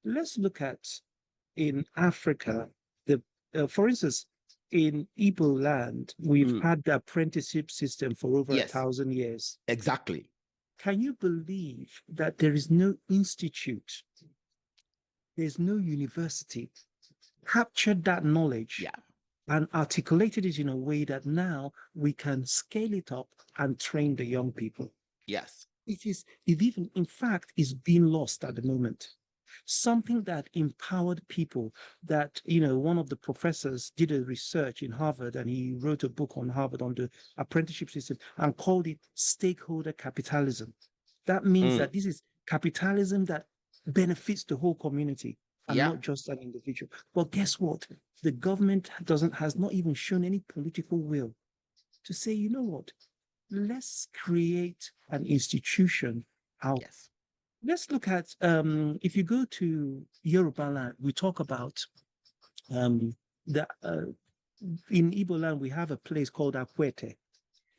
let's look at in Africa, for instance, in Igbo land, we've Mm, had the apprenticeship system for over a yes, thousand years. exactly. Can you believe that there is no institute, there's no university captured that knowledge Yeah. and articulated it in a way that now we can scale it up and train the young people? Yes. It even, in fact, is being lost at the moment. Something that empowered people that, one of the professors did a research in Harvard and he wrote a book on Harvard on the apprenticeship system and called it stakeholder capitalism. That means Mm, that this is capitalism that benefits the whole community and yeah. not just an individual. But guess what? The government has not even shown any political will to say, you know what? Let's create an institution out. Yes. Let's look at if you go to Yoruba land, we talk about the in Igbo land we have a place called Akwete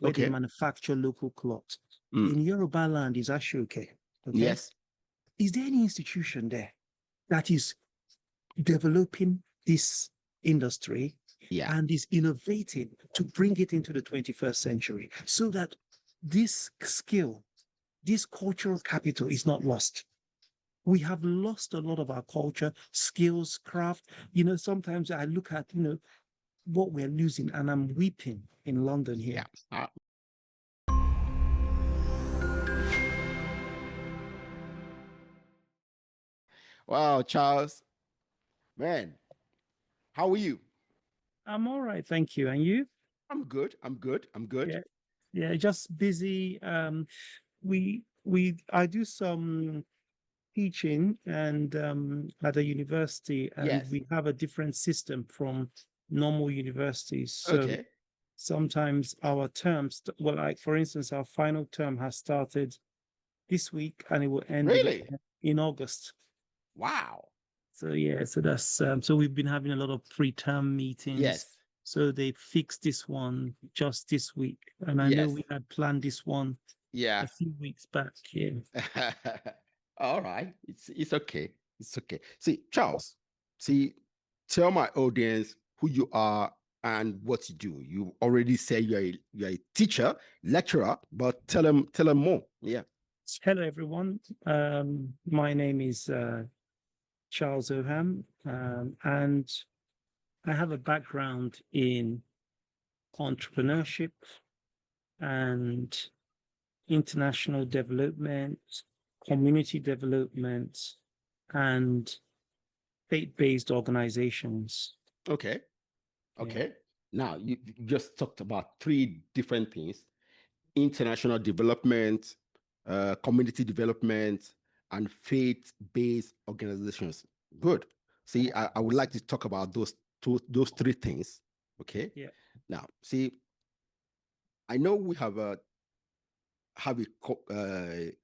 where they Okay. manufacture local cloths. Mm, In Yoruba land is Ashoke. Okay, yes. is there any institution there that is developing this industry Yeah. and is innovating to bring it into the 21st century so that this skill, this cultural capital is not lost? We have lost a lot of our culture, skills, craft. Sometimes I look at, what we're losing and I'm weeping in London Yeah. here. Wow, Charles, man, how are you? I'm all right, thank you. And you? I'm good. I'm good. I'm good. Yeah, yeah, just busy. I do some teaching and at a university, and Yes. we have a different system from normal universities. So Okay. sometimes our terms, well, like for instance, our final term has started this week and it will end Really? in August. Wow. So yeah, so that's so we've been having a lot of pre-term meetings. Yes. So they fixed this one just this week, and I know Yes. we had planned this one a Yeah. few weeks back. Yeah. All right. It's okay. It's okay. See, Charles, see, tell my audience who you are and what you do. You already say you're a teacher, lecturer, but tell them more. Yeah. Hello, everyone. My name is Charles Oham, and I have a background in entrepreneurship and international development, community development, and faith-based organizations. Okay. Yeah. Okay. Now you just talked about three different things: international development, community development, and faith-based organizations. Good. See, I would like to talk about those three things. Okay. Yeah. Now, see, I know we have a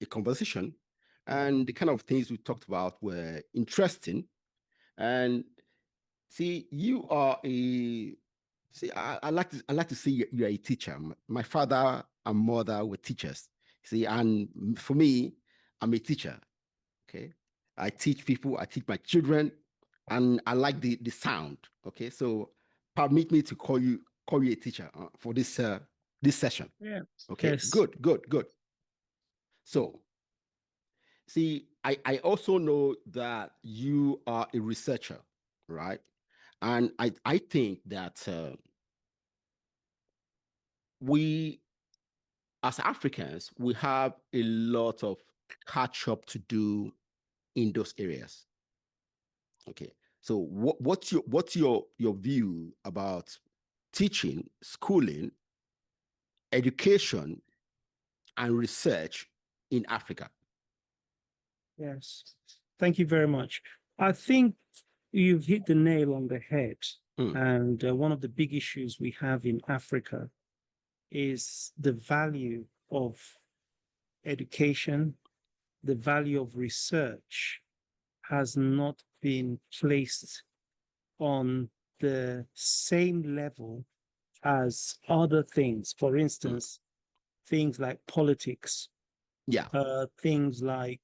conversation, and the kind of things we talked about were interesting. And see, you are a see. I like to see you're a teacher. My father and mother were teachers. See, and for me, I'm a teacher. Okay, I teach people. I teach my children, and I like the sound. Okay, so permit me to call you a teacher for this session. Yeah. Okay, Yes. good, good, good. So, see, I also know that you are a researcher, right? And I think that we, as Africans, we have a lot of catch up to do in those areas. Okay. So what's your view about teaching, schooling, education, and research in Africa? Yes. Thank you very much. I think you've hit the nail on the head. Mm, And one of the big issues we have in Africa is the value of education, the value of research has not been placed on the same level as other things. For mm. instance, things like politics, Yeah. things like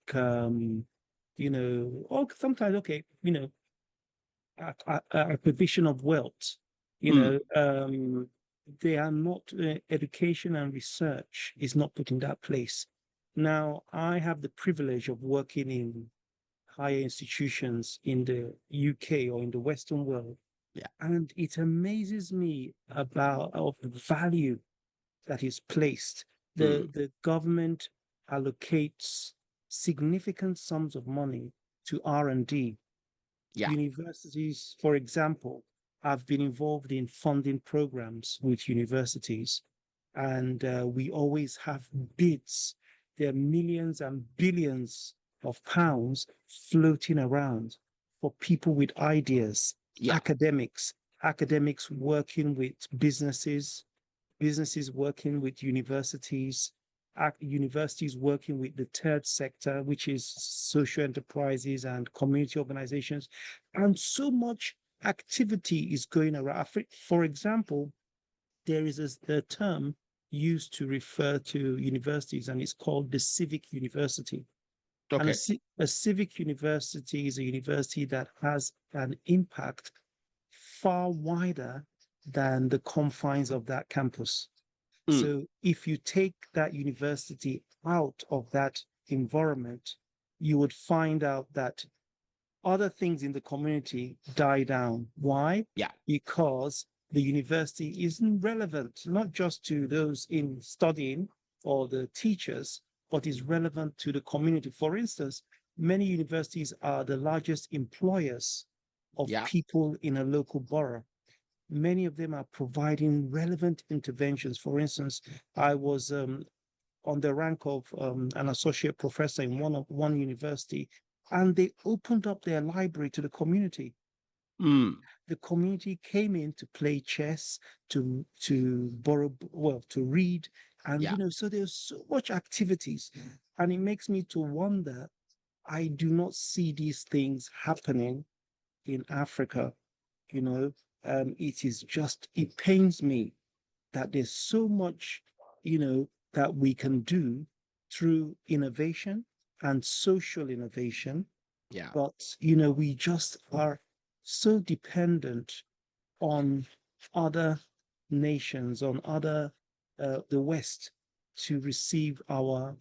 or sometimes, okay, acquisition of wealth, they are not, education and research is not put in that place. Now, I have the privilege of working in higher institutions in the UK or in the Western world. Yeah. And it amazes me about of the value that is placed. The government allocates significant sums of money to R&D. Yeah. Universities, for example, have been involved in funding programs with universities, and we always have bids. There are millions and billions of pounds floating around for people with ideas, Yeah. academics working with businesses, businesses working with universities, universities working with the third sector, which is social enterprises and community organizations. And so much activity is going around. For example, there is a term used to refer to universities, and it's called the civic university. And Okay. a civic university is a university that has an impact far wider than the confines of that campus. So if you take that university out of that environment, you would find out that other things in the community die down. Why? Yeah. Because the university isn't relevant, not just to those in studying or the teachers, but is relevant to the community. For instance, many universities are the largest employers of Yeah. people in a local borough. Many of them are providing relevant interventions. For instance, I was on the rank of an associate professor in one university, and they opened up their library to the community. The community came in to play chess, to borrow, well, to read, and Yeah. so there's so much activities, and it makes me to wonder. I do not see these things happening in Africa. It pains me that there's so much, that we can do through innovation and social innovation. Yeah. But, we just are so dependent on other nations, on the West to receive our,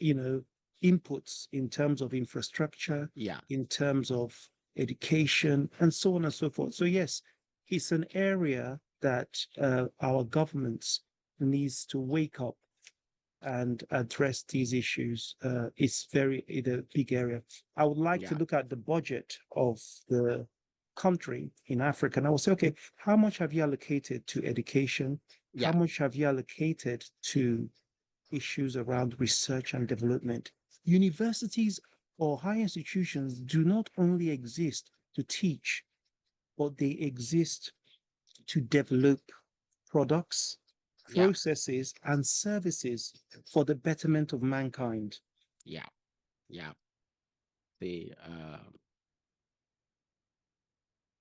inputs in terms of infrastructure, Yeah. in terms of education, and so on and so forth. So yes, it's an area that our governments needs to wake up and address these issues. It's a big area. I would like to Yeah. look at the budget of the country in Africa, and I will say, okay, how much have you allocated to education? How Yeah. much have you allocated to issues around research and development? Universities or higher institutions do not only exist to teach, but they exist to develop products, Yeah. processes, and services for the betterment of mankind. Yeah. Yeah. The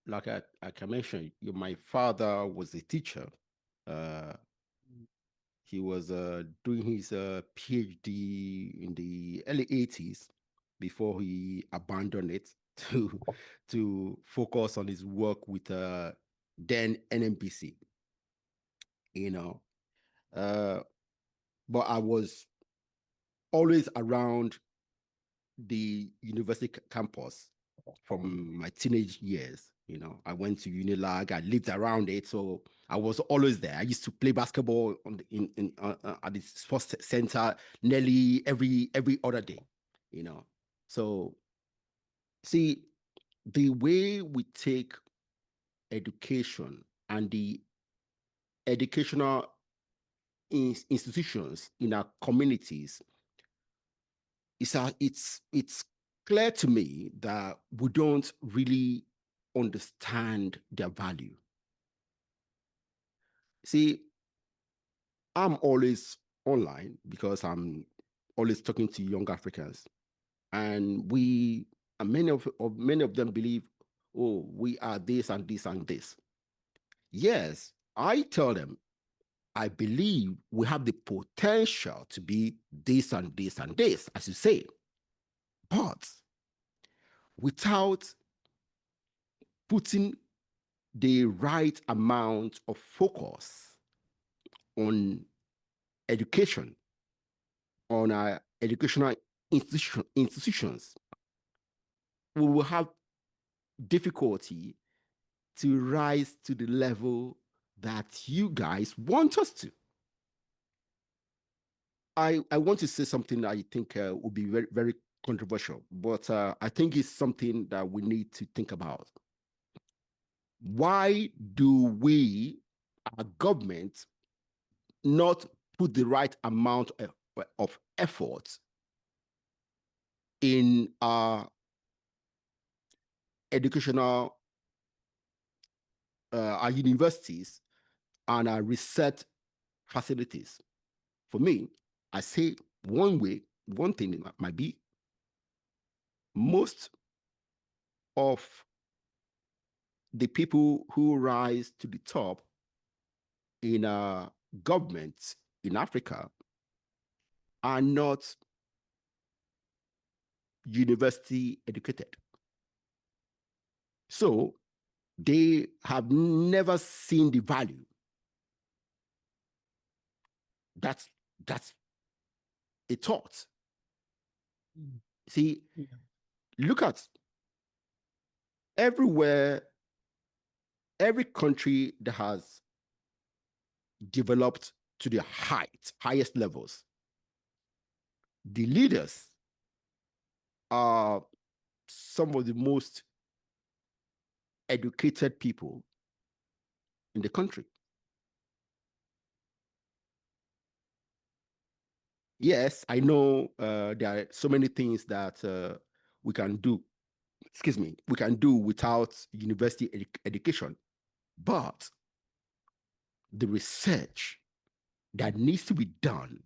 like I can mention, my father was a teacher. Uh, he was doing his PhD in the early 80s before he abandoned it to focus on his work with then NMBC. You know, uh, but I was always around the university campus from my teenage years. I went to Unilag. I lived around it, so I was always there. I used to play basketball at the sports center nearly every other day. So see the way we take education and the educational institutions in our communities, it's clear to me that we don't really understand their value. See, I'm always online because I'm always talking to young Africans, and many of them believe, oh, we are this and this and this. Yes, I tell them, I believe we have the potential to be this and this and this, as you say, but without putting the right amount of focus on education, on our educational institutions, we will have difficulty to rise to the level that you guys want us to. I want to say something I think will be very, very controversial, but I think it's something that we need to think about. Why do we, our government, not put the right amount of effort in our educational, our universities and our research facilities? For me, I say one thing might be most of the people who rise to the top in governments in Africa are not university educated. So they have never seen the value. That's a thought. See, look at everywhere, every country that has developed to the highest levels, the leaders are some of the most educated people in the country. Yes, I know there are so many things that we can do, we can do without university education, but the research that needs to be done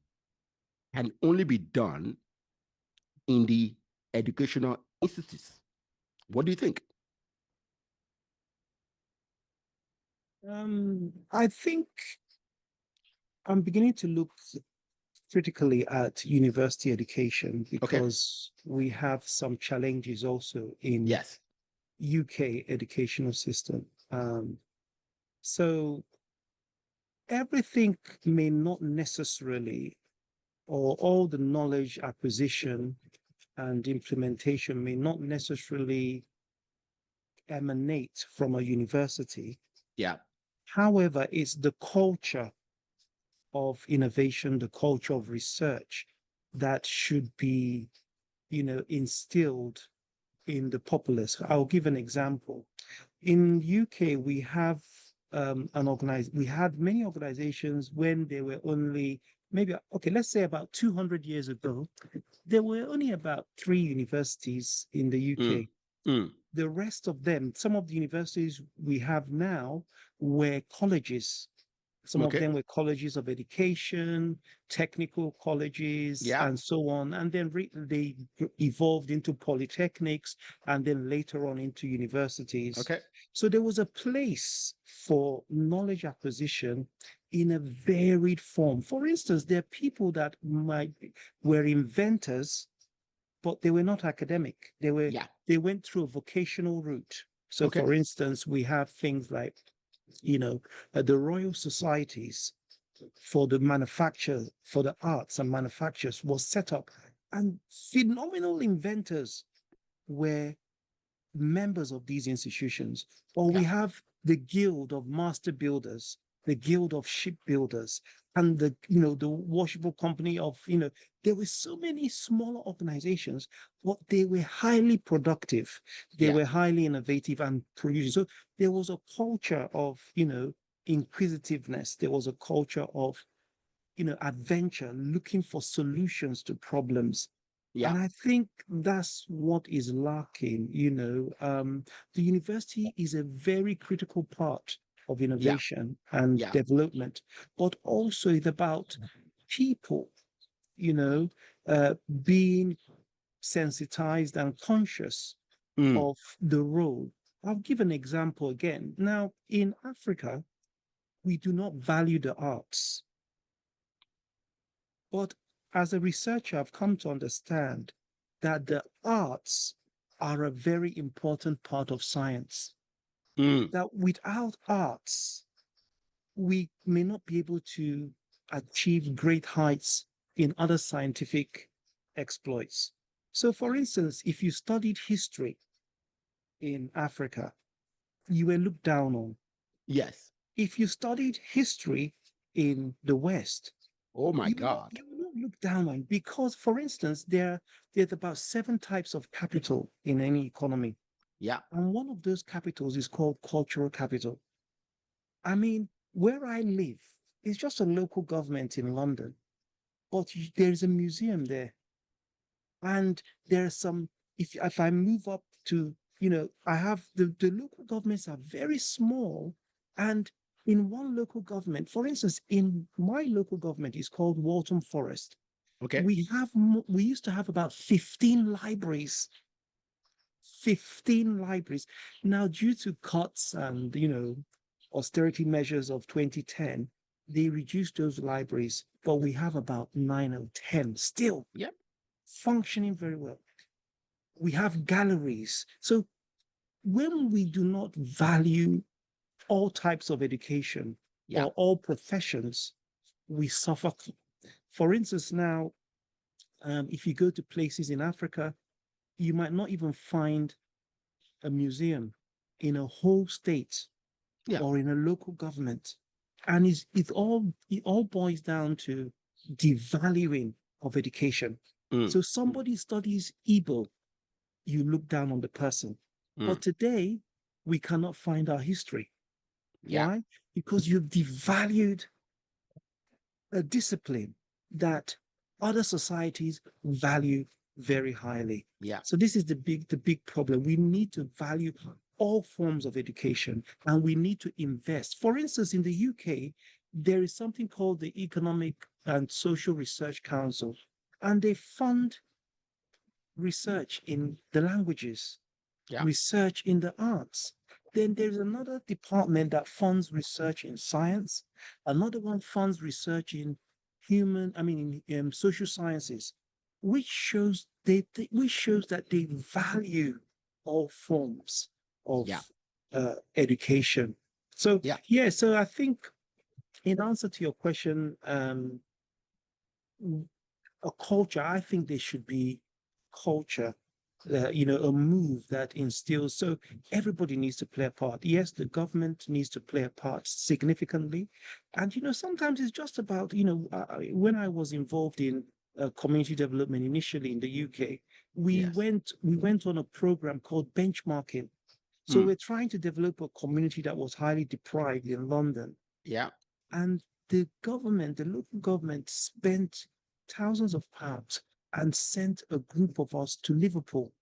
can only be done in the educational institutes. What do you think? I think I'm beginning to look critically at university education because we have some challenges also in Yes. UK educational system. So everything may not necessarily, or all the knowledge acquisition and implementation may not necessarily emanate from a university. Yeah. However, it's the culture of innovation, the culture of research that should be, instilled in the populace. I'll give an example. In UK, we have we had many organizations when they were only maybe, okay, let's say about 200 years ago, there were only about 3 universities in the UK. The rest of them, some of the universities we have now were colleges. Some of them were colleges of education, technical colleges, and so on. And then they evolved into polytechnics and then later on into universities. So there was a place for knowledge acquisition in a varied form. For instance, there are people that were inventors, but they were not academic. They went through a vocational route. So for instance, we have things like the Royal Societies for the manufacture, for the arts and manufactures was set up, and phenomenal inventors were members of these institutions. Or we have the Guild of Master Builders, the Guild of Shipbuilders, and the washable company of, there were so many smaller organizations, but they were highly productive. They were highly innovative and producing. So there was a culture of, inquisitiveness. There was a culture of, adventure, looking for solutions to problems. And I think that's what is lacking. The university is a very critical part of innovation and development, but also it's about people, being sensitized and conscious of the role. I'll give an example again. Now, in Africa, we do not value the arts. But as a researcher, I've come to understand that the arts are a very important part of science. Mm. That without arts, we may not be able to achieve great heights in other scientific exploits. So, for instance, if you studied history in Africa, you were looked down on. Yes. If you studied history in the West, Oh my you will not, God. you will not look down on because, for instance, there's about 7 types of capital in any economy. Yeah. And one of those capitals is called cultural capital. I mean, where I live is just a local government in London, but there's a museum there. And there's some, if I move up to, I have the local governments are very small. And in one local government, for instance, in my local government is called Waltham Forest. Okay. We used to have about 15 libraries. 15 libraries. Now, due to cuts and austerity measures of 2010, they reduced those libraries, but we have about 9 or 10 still Yep. functioning very well. We have galleries. So when we do not value all types of education Yeah. or all professions, we suffer. For instance, now, if you go to places in Africa, you might not even find a museum in a whole state Yeah. or in a local government. And it all boils down to devaluing of education. Mm. So somebody studies Igbo, you look down on the person. Mm. But today, we cannot find our history. Yeah. Why? Because you've devalued a discipline that other societies value very highly. Yeah. So this is the big problem. We need to value all forms of education and we need to invest. For instance, in the UK, there is something called the Economic and Social Research Council, and they fund research in the languages, Yeah. research in the arts. Then there's another department that funds research in science. Another one funds research in social sciences, which shows that they value all forms of Yeah. education. So Yeah. yeah, so I think in answer to your question, a culture, I think there should be culture, a move that instills. So everybody needs to play a part. Yes, the government needs to play a part significantly. And, sometimes it's just about, when I was involved in community development initially in the UK, we Yes. went on a program called benchmarking. So Mm. we're trying to develop a community that was highly deprived in London. Yeah. And the local government spent thousands of pounds and sent a group of us to Liverpool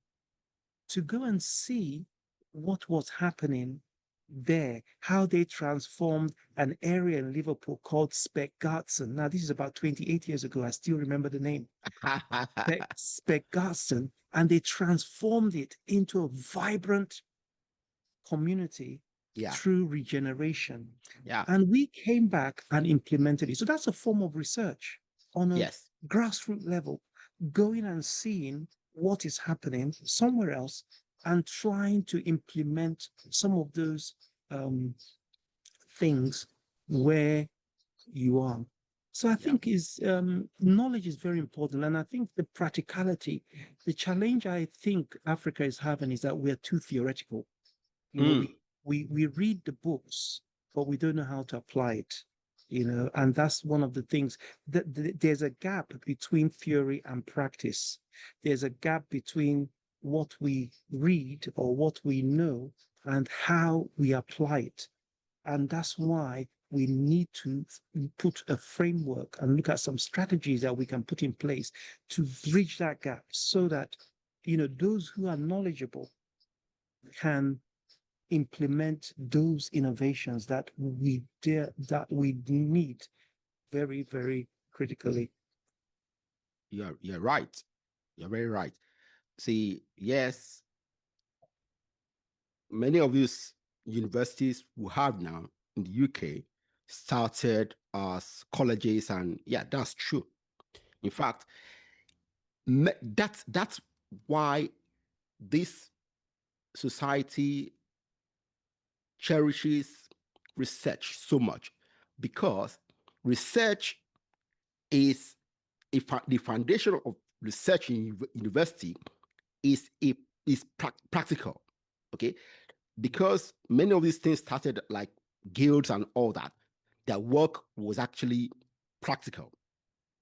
to go and see what was happening there, how they transformed an area in Liverpool called Speckgartson. Now, this is about 28 years ago. I still remember the name. Speckgartson, and they transformed it into a vibrant community Yeah. through regeneration. Yeah. And we came back and implemented it. So that's a form of research on a Yes. grassroots level, going and seeing what is happening somewhere else and trying to implement some of those things where you are. So I Yeah. think is knowledge is very important, and I think the practicality, the challenge I think Africa is having is that we're too theoretical. Mm. We read the books, but we don't know how to apply it. And that's one of the things that there's a gap between theory and practice. There's a gap between what we read or what we know and how we apply it. And that's why we need to put a framework and look at some strategies that we can put in place to bridge that gap so that, those who are knowledgeable can implement those innovations that we need very, very critically. You're right. You're very right. See, yes, many of these universities we have now in the UK started as colleges, and yeah, that's true. In fact, that's why this society cherishes research so much because research is the foundation of research in university is practical. Okay, because many of these things started like guilds and all that. Their work was actually practical.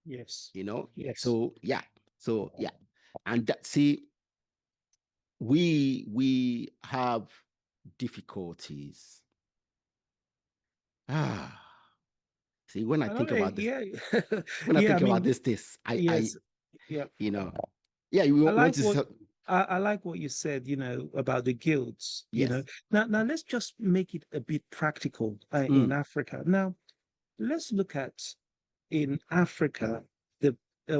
Yes. You know, Yes. so yeah, and that see we have difficulties. See, when I I don't think know. about this, Yeah. when I Yeah. I think about mean, this, yes. Yeah. you know, yeah, you I want like to what say, I like what you said, about the guilds, yes, Now let's just make it a bit practical in mm, Africa. Now, let's look at in Africa,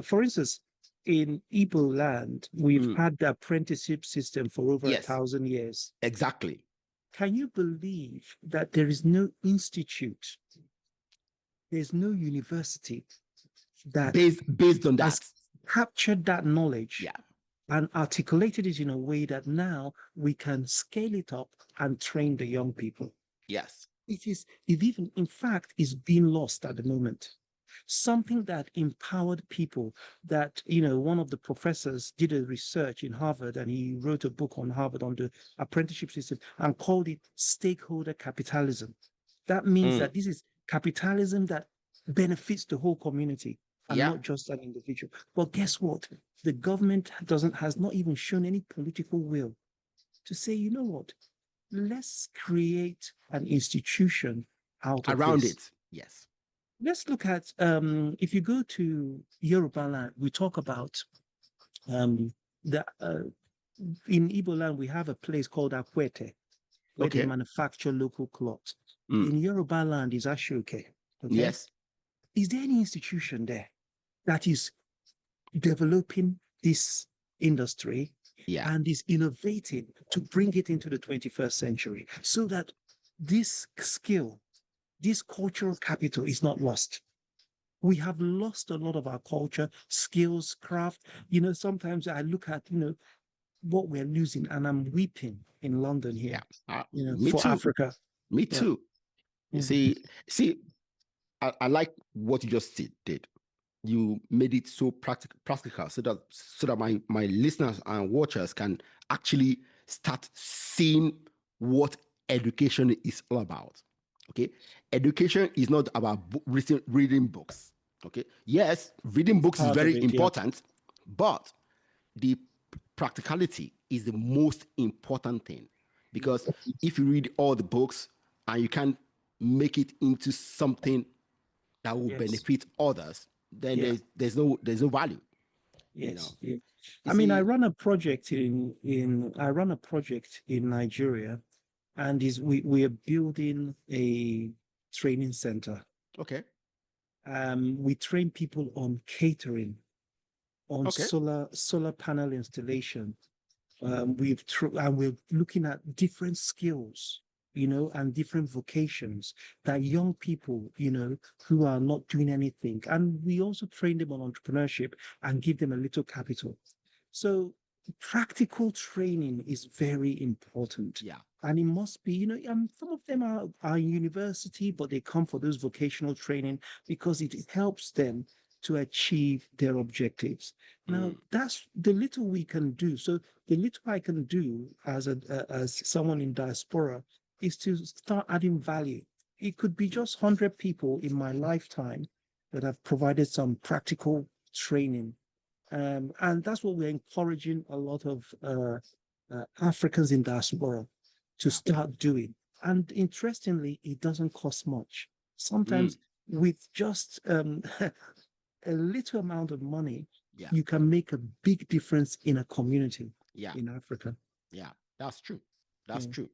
for instance, in Igbo land, we've mm, had the apprenticeship system for over a yes, thousand years. exactly, Can you believe that there is no institute, there's no university that based on has that, captured that knowledge yeah, and articulated it in a way that now we can scale it up and train the young people? yes, It even, in fact, is being lost at the moment. Something that empowered people that, one of the professors did a research in Harvard and he wrote a book on Harvard on the apprenticeship system and called it stakeholder capitalism. That means mm, that this is capitalism that benefits the whole community and yeah, not just an individual. But guess what? The government has not even shown any political will to say, you know what? Let's create an institution out of around this. it, yes, Let's look at if you go to Yoruba land, we talk about the in Igbo land we have a place called Akwete where they okay, manufacture local cloth. mm, In Yoruba land is Ashoke. Okay, yes, is there any institution there that is developing this industry yeah, and is innovating to bring it into the 21st century so that this skill, this cultural capital is not lost? We have lost a lot of our culture, skills, craft. Sometimes I look at, what we're losing and I'm weeping in London yeah, here, me for too, Africa. me Yeah. too. You Mhm. see, I like what you just did. You made it so practical so that my listeners and watchers can actually start seeing what education is all about. Okay, education is not about reading books. Okay, yes, reading books is Part of very it, yeah. important, but the practicality is the most important thing, because if you read all the books and you can't make it into something that will Yes. benefit others, then Yeah. there's no value. You know, Yes. Yeah. you I mean, I see, run a project in Nigeria, and is we are building a training center. okay, We train people on catering, on okay, solar panel installation. And we're looking at different skills, and different vocations that young people, who are not doing anything. And we also train them on entrepreneurship and give them a little capital. So practical training is very important. yeah, And it must be, some of them are in university, but they come for those vocational training because it helps them to achieve their objectives. Now, mm, that's the little we can do. So the little I can do as someone in diaspora is to start adding value. It could be just 100 people in my lifetime that have provided some practical training, and that's what we're encouraging a lot of Africans in diaspora to yeah, start doing. And interestingly, it doesn't cost much. mm, Sometimes with just a little amount of money, yeah, you can make a big difference in a community yeah, in Africa. yeah. That's true. That's Yeah. true.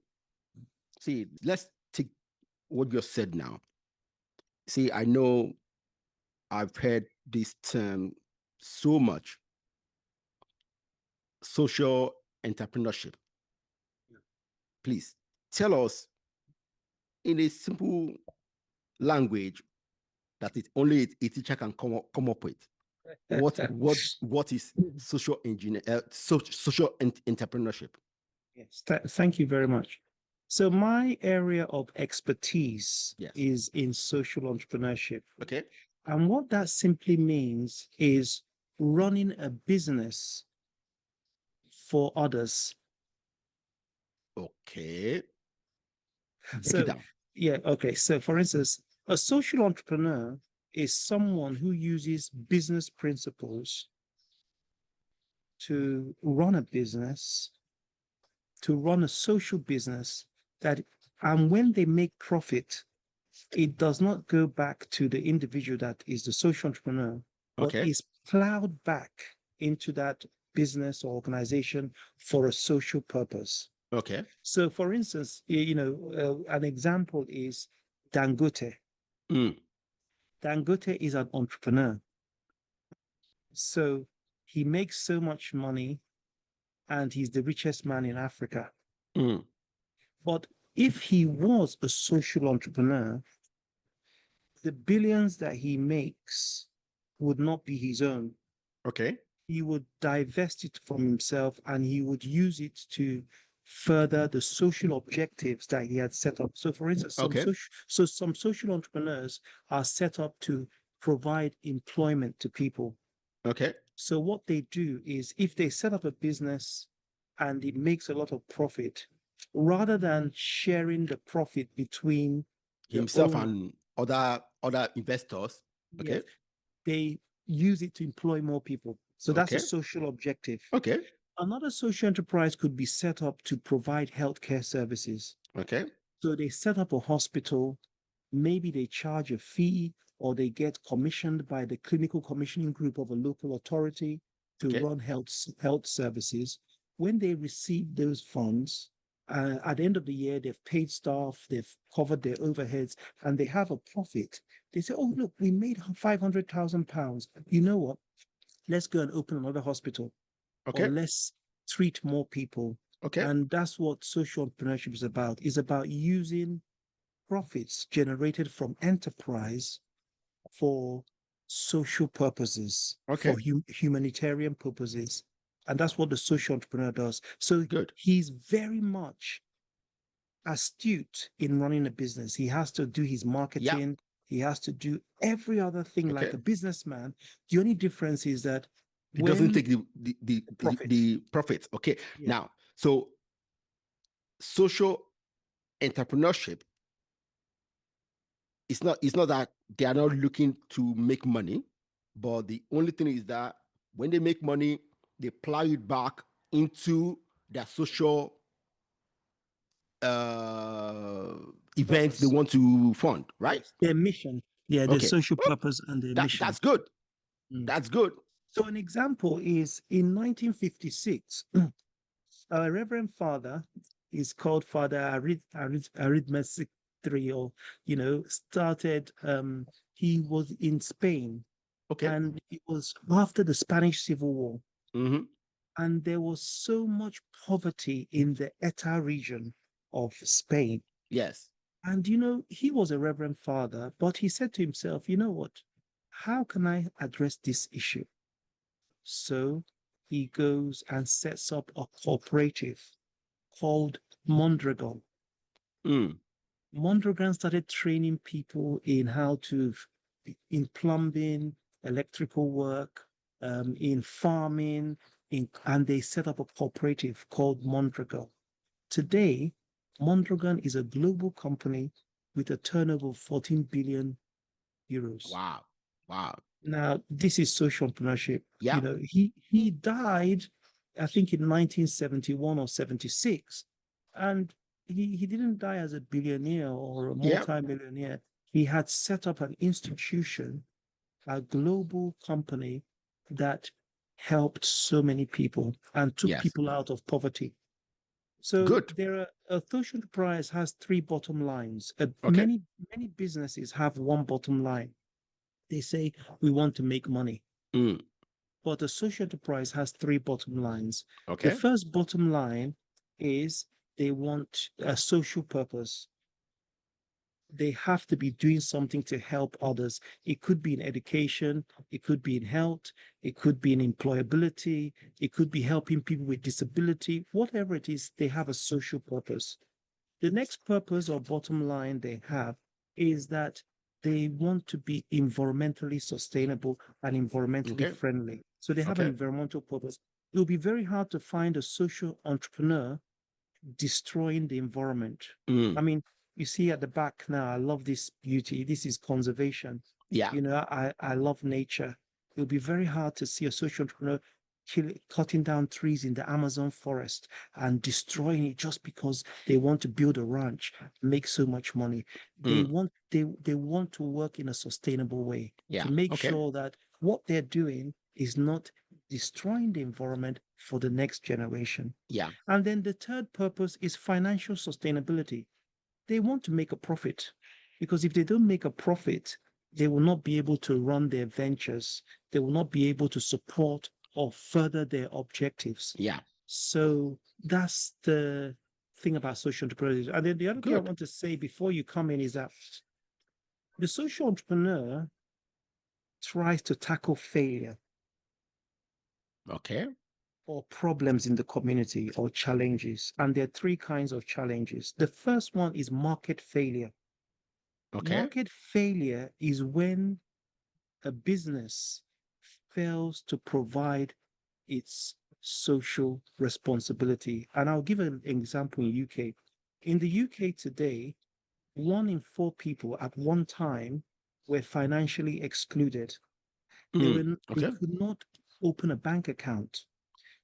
See, let's take what you said now. See, I know I've heard this term so much: social entrepreneurship. Please tell us in a simple language that it only a teacher can come up with. What is social engineer social entrepreneurship? Yes, thank you very much. So my area of expertise Yes. is in social entrepreneurship. Okay. And what that simply means is running a business for others. Okay. Break it So, down. yeah, okay. So, for instance, a social entrepreneur is someone who uses business principles to run a business, to run a social business that, and when they make profit, it does not go back to the individual that is the social entrepreneur, but Okay. is plowed back into that business or organization for a social purpose. Okay. So, for instance, an example is Dangote. Mm. Dangote is an entrepreneur. So he makes so much money and he's the richest man in Africa. Mm. But if he was a social entrepreneur, the billions that he makes would not be his own. Okay. He would divest it from himself and he would use it to further the social objectives that he had set up. So, for instance, Okay. some social entrepreneurs are set up to provide employment to people. Okay. So, what they do is if they set up a business and it makes a lot of profit, rather than sharing the profit between the Himself owner, and other investors. yes, Okay. they use it to employ more people. So that's a Okay. social objective. Okay. Another social enterprise could be set up to provide healthcare services. Okay. So they set up a hospital, maybe they charge a fee or they get commissioned by the clinical commissioning group of a local authority to Okay. run health services. When they receive those funds, at the end of the year, they've paid staff, they've covered their overheads, and they have a profit. They say, oh, look, we made £500,000. You know what? Let's go and open another hospital or Okay. let's treat more people. Okay. And that's what social entrepreneurship is about. It's about using profits generated from enterprise for social purposes, Okay. for humanitarian purposes. And that's what the social entrepreneur does. So Good. he's very much astute in running a business. He has to do his Yeah. marketing. He has to do every other thing like Okay. a businessman. The only difference is that It doesn't when take the profit, the profits. Okay. yeah, Now, so social entrepreneurship, it's not that they are not looking to make money, but the only thing is that when they make money, they plow it back into their social uh events they purpose. want to fund, right? Yes, their mission. Yeah, their Okay. social Well, purpose and their mission. that's good. Mm. That's good. So an example is in 1956, our Reverend Father is called Father Arithmetic 3, or, started, he was in Spain Okay. and it was after the Spanish Civil War. Mm-hmm. And there was so much poverty in the Eta region of Spain. Yes. And, he was a Reverend Father, but he said to himself, you know what? How can I address this issue? So he goes and sets up a cooperative called Mondragon. Mm. Mondragon started training people in in plumbing, electrical work, in farming, and they set up a cooperative called Mondragon. Today, Mondragon is a global company with a turnover of 14 billion euros. Wow. Wow. Now, this is social entrepreneurship. Yeah. He died, I think, in 1971 or 76, and he didn't die as a billionaire or a Yeah. multimillionaire. He had set up an institution, a global company that helped so many people and took Yes. people out of poverty. So Good. a social enterprise has three bottom lines. Okay. Many businesses have one bottom line. They say we want to make money. Mm. But a social enterprise has three bottom lines. The Okay. first bottom line is they want a social purpose. they have to be doing something to help others. It could be in education, it could be in health, it could be in employability, it could be helping people with disability, whatever it is, they have a social purpose. The next purpose or bottom line they have is that they want to be environmentally sustainable and environmentally Okay. friendly. So they have an Okay. environmental purpose. It will be very hard to find a social entrepreneur destroying the environment. Mm. I mean, you see at the back now, I love this beauty. This is conservation. Yeah. You know, I love nature. It'll be very hard to see a social entrepreneur cutting down trees in the Amazon forest and destroying it just because they want to build a ranch, make so much money. Mm. They want to work in a sustainable way Yeah. to make Okay. sure that what they're doing is not destroying the environment for the next generation. Yeah. And then the third purpose is financial sustainability. They want to make a profit because if they don't make a profit, they will not be able to run their ventures. They will not be able to support or further their objectives. Yeah. So that's the thing about social entrepreneurs. And then the other thing I Good. want to say before you come in is that the social entrepreneur tries to tackle failure Okay. or problems in the community or challenges. And there are three kinds of challenges. The first one is market failure. Okay. Market failure is when a business fails to provide its social responsibility. And I'll give an example in UK. In the UK today, 1 in 4 people at one time were financially excluded. Mm. They Okay. could not open a bank account.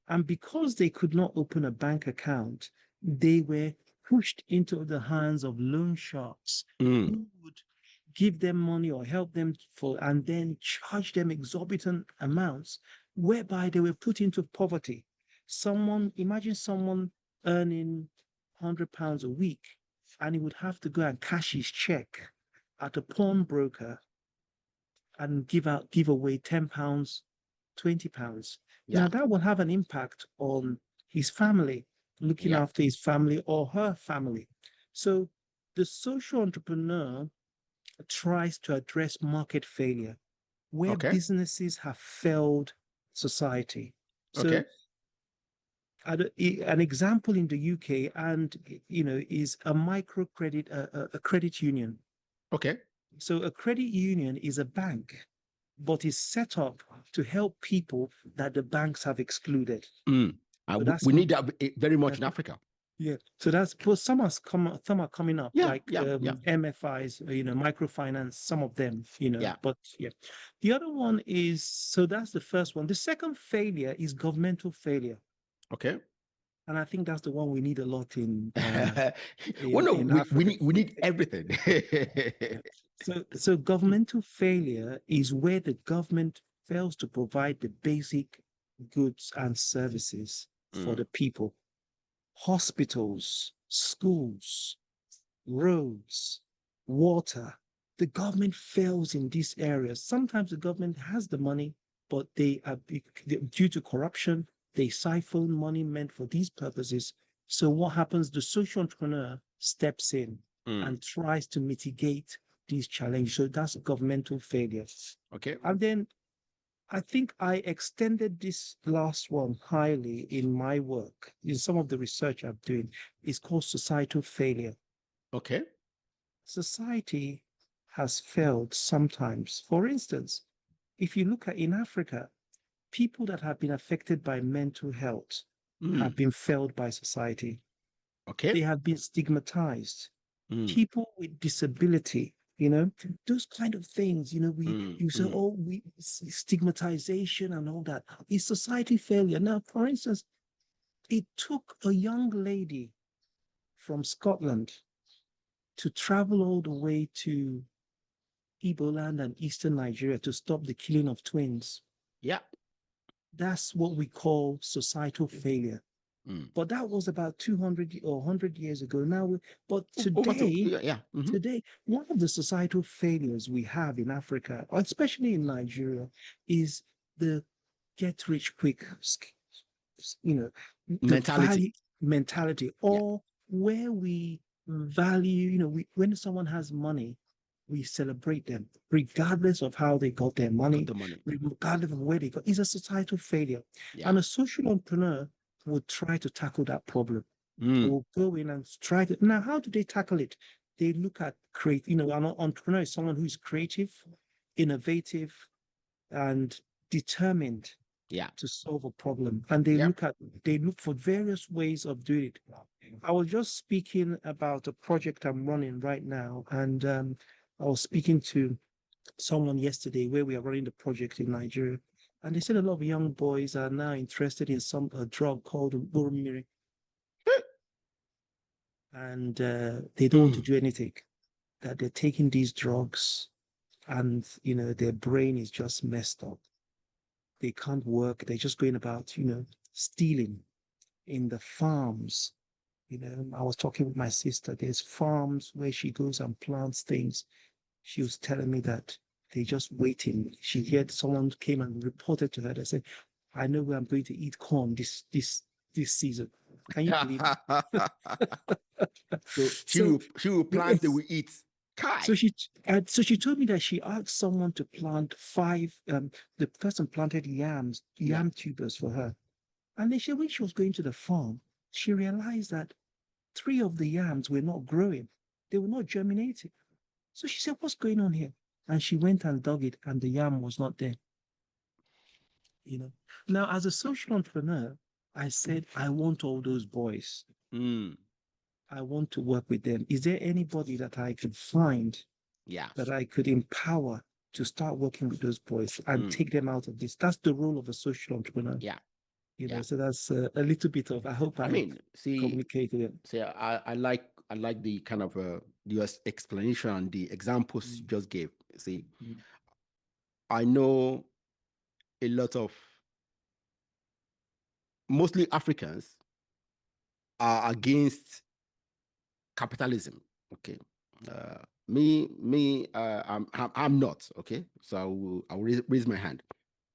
And because they could not open a bank account, they were pushed into the hands of loan sharks Mm. who would give them money or help them and then charge them exorbitant amounts, whereby they were put into poverty. Imagine someone earning £100 a week, and he would have to go and cash his check at a pawnbroker and give away £10, £20. Yeah. Now that will have an impact on his family, looking Yeah. after his family or her family. So the social entrepreneur tries to address market failure where Okay. businesses have failed society. So Okay. an example in the UK and is a microcredit, a credit union. Okay. So a credit union is a bank, but is set up to help people that the banks have excluded. Mm. So that's We need that very much uh, in Africa. yeah. So that's but some are coming up Yeah. like Yeah. Yeah. MFIs, microfinance. Some of them, Yeah. But yeah, the other one is so that's the first one. The second failure is governmental failure, Okay. and I think that's the one we need a lot in Well, no, in Africa. we need everything. Yeah. So governmental failure is where the government fails to provide the basic goods and services for Mm. the people. Hospitals, schools, roads, water. The government fails in these areas. Sometimes the government has the money, but due to corruption, they siphon money meant for these purposes. So what happens? The social entrepreneur steps in Mm. and tries to mitigate these challenges. So that's governmental failure. Okay. And then I think I extended this last one highly in my work. In some of the research I'm doing, it's called societal failure. Okay. Society has failed sometimes. For instance, if you look at in Africa, people that have been affected by mental health have Mm. been failed by society. Okay. They have been stigmatized. Mm. People with disability, those kind of things, Mm. you say, Mm. oh, stigmatization and all that is society failure. Now, for instance, it took a young lady from Scotland to travel all the way to Igbo land and eastern Nigeria to stop the killing of twins. Yeah. That's what we call societal failure. Mm. But that was about 200 or 100 years ago. But Over to today, yeah. Yeah. Mm-hmm. today, one of the societal failures we have in Africa, especially in Nigeria, is the get rich quick, the Mentality. value mentality, Yeah. or where we value, when someone has money, we celebrate them, regardless of how they got their Got money, the money. regardless of where they got. It's a societal failure. Yeah. And a social entrepreneur would try to tackle that problem. Mm. Will go in and try to. Now, how do they tackle it? They look at an entrepreneur is someone who is creative, innovative, and determined Yeah. to solve a problem. And Yep. they look for various ways of doing it. I was just speaking about a project I'm running right now, and I was speaking to someone yesterday where we are running the project in Nigeria, and they said a lot of young boys are now interested in a drug called Urumiri, and they don't want to Mm. do anything. That they're taking these drugs, and their brain is just messed up. They can't work. They're just going about, stealing in the farms. I was talking with my sister. There's farms where she goes and plants things. She was telling me that they just waiting. She heard someone came and reported to her. They said, "I know where I'm going to eat corn this season." Can you believe it? So So she will plant, they will eat. so Kai. she told me that she asked someone to plant five. The person planted Yeah. yam tubers for her, and then when she was going to the farm, she realized that three of the yams were not growing. They were not germinating. So she said, "What's going on here?" And she went and dug it, and the yam was not there. Now, as a social entrepreneur, I said, I want all those boys. Mm. I want to work with them. Is there anybody that I could find Yeah. that I could empower to start working with those boys and Mm. take them out of this? That's the role of a social entrepreneur. Yeah. Yeah. So that's a little bit of, I hope I I mean, see, communicated it. I like the kind of your explanation and the examples you Mm, just gave. See, mm, I know a lot of mostly Africans are against capitalism. Okay. I'm not. Okay. So I will raise my hand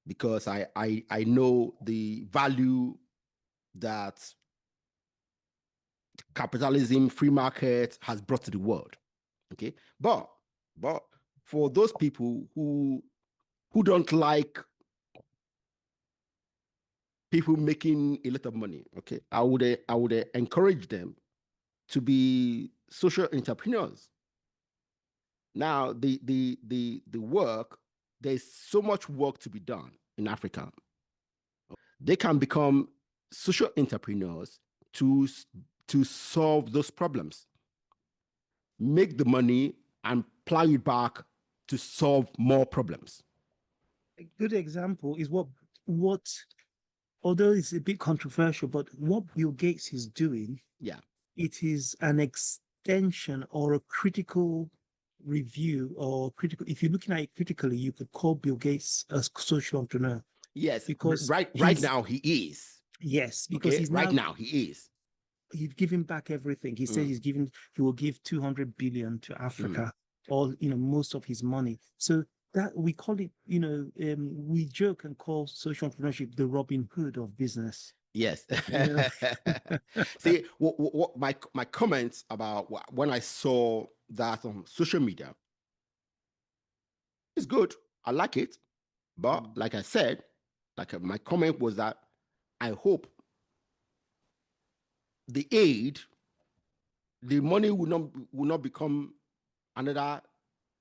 because I know the value that capitalism, free market has brought to the world. Okay. But for those people who don't like people making a lot of money, okay, I would encourage them to be social entrepreneurs. Now, the work, there's so much work to be done in Africa. They can become social entrepreneurs to to solve those problems, make the money, and plow it back to solve more problems. A good example is what although it's a bit controversial, but what Bill Gates is doing, Yeah. it is an extension or a critical review or critical. If you're looking at it critically, you could call Bill Gates a social entrepreneur Yes. because Right now he is. yes, because Okay. he's Right now now he is. he's giving back everything. He said Mm, he will give 200 billion to mm. Africa, all most of his money. So that we call it, we joke and call social entrepreneurship the Robin Hood of business. Yes. You know, See, what my comments about when I saw that on social media is good. I like it, but Mm. like I said, my comment was that I hope the aid, the money will not become another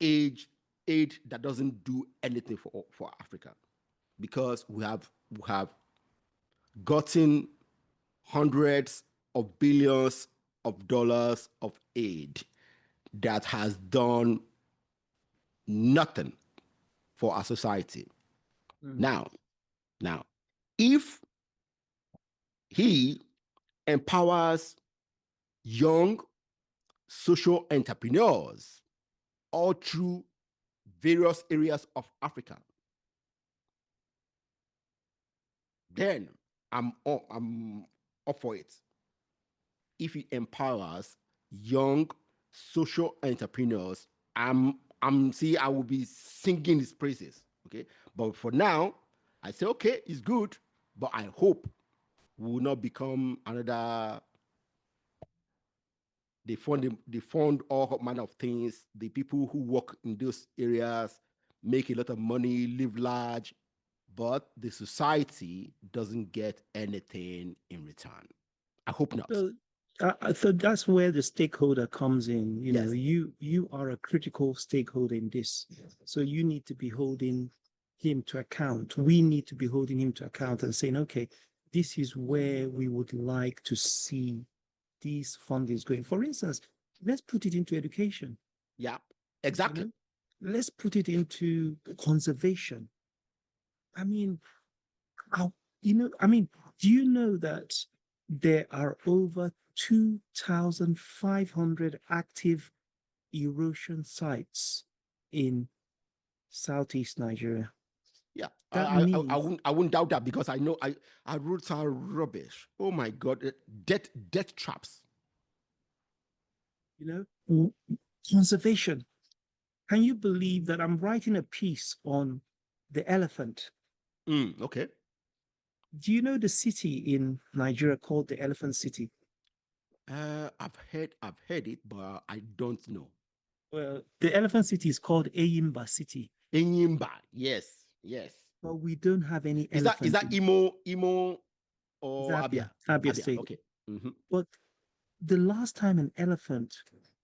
age aid that doesn't do anything for Africa, because we have gotten hundreds of billions of dollars of aid that has done nothing for our society. Mm. Now, now, if he empowers young social entrepreneurs all through various areas of Africa, then I'm up for it. If he empowers young social entrepreneurs, I will be singing his praises. Okay. But for now, I say, okay, it's good, but I hope we will not become another They fund all manner of things. The people who work in those areas make a lot of money, live large, but the society doesn't get anything in return. I hope not. So that's where the stakeholder comes in. You know, Yes. you are a critical stakeholder in this. So you need to be holding him to account. We need to be holding him to account and saying, okay, this is where we would like to see these fundings going. For instance, let's put it into education. Yeah, You exactly. know, let's put it into conservation. I mean, do you know that there are over 2,500 active erosion sites in southeast Nigeria? Yeah, That means, I wouldn't doubt that because I know our roads are rubbish. Oh my God, death traps. conservation. Can you believe that I'm writing a piece on the elephant? Okay. Do you know the city in Nigeria called the Elephant City? I've heard it, but I don't know. Well, the Elephant City is called Eyimba City. Enyimba, yes, yes. But we don't have any Is elephant that in Imo or Abia, Abia? Abia Abia, State. okay. Mm-hmm. But the last time an elephant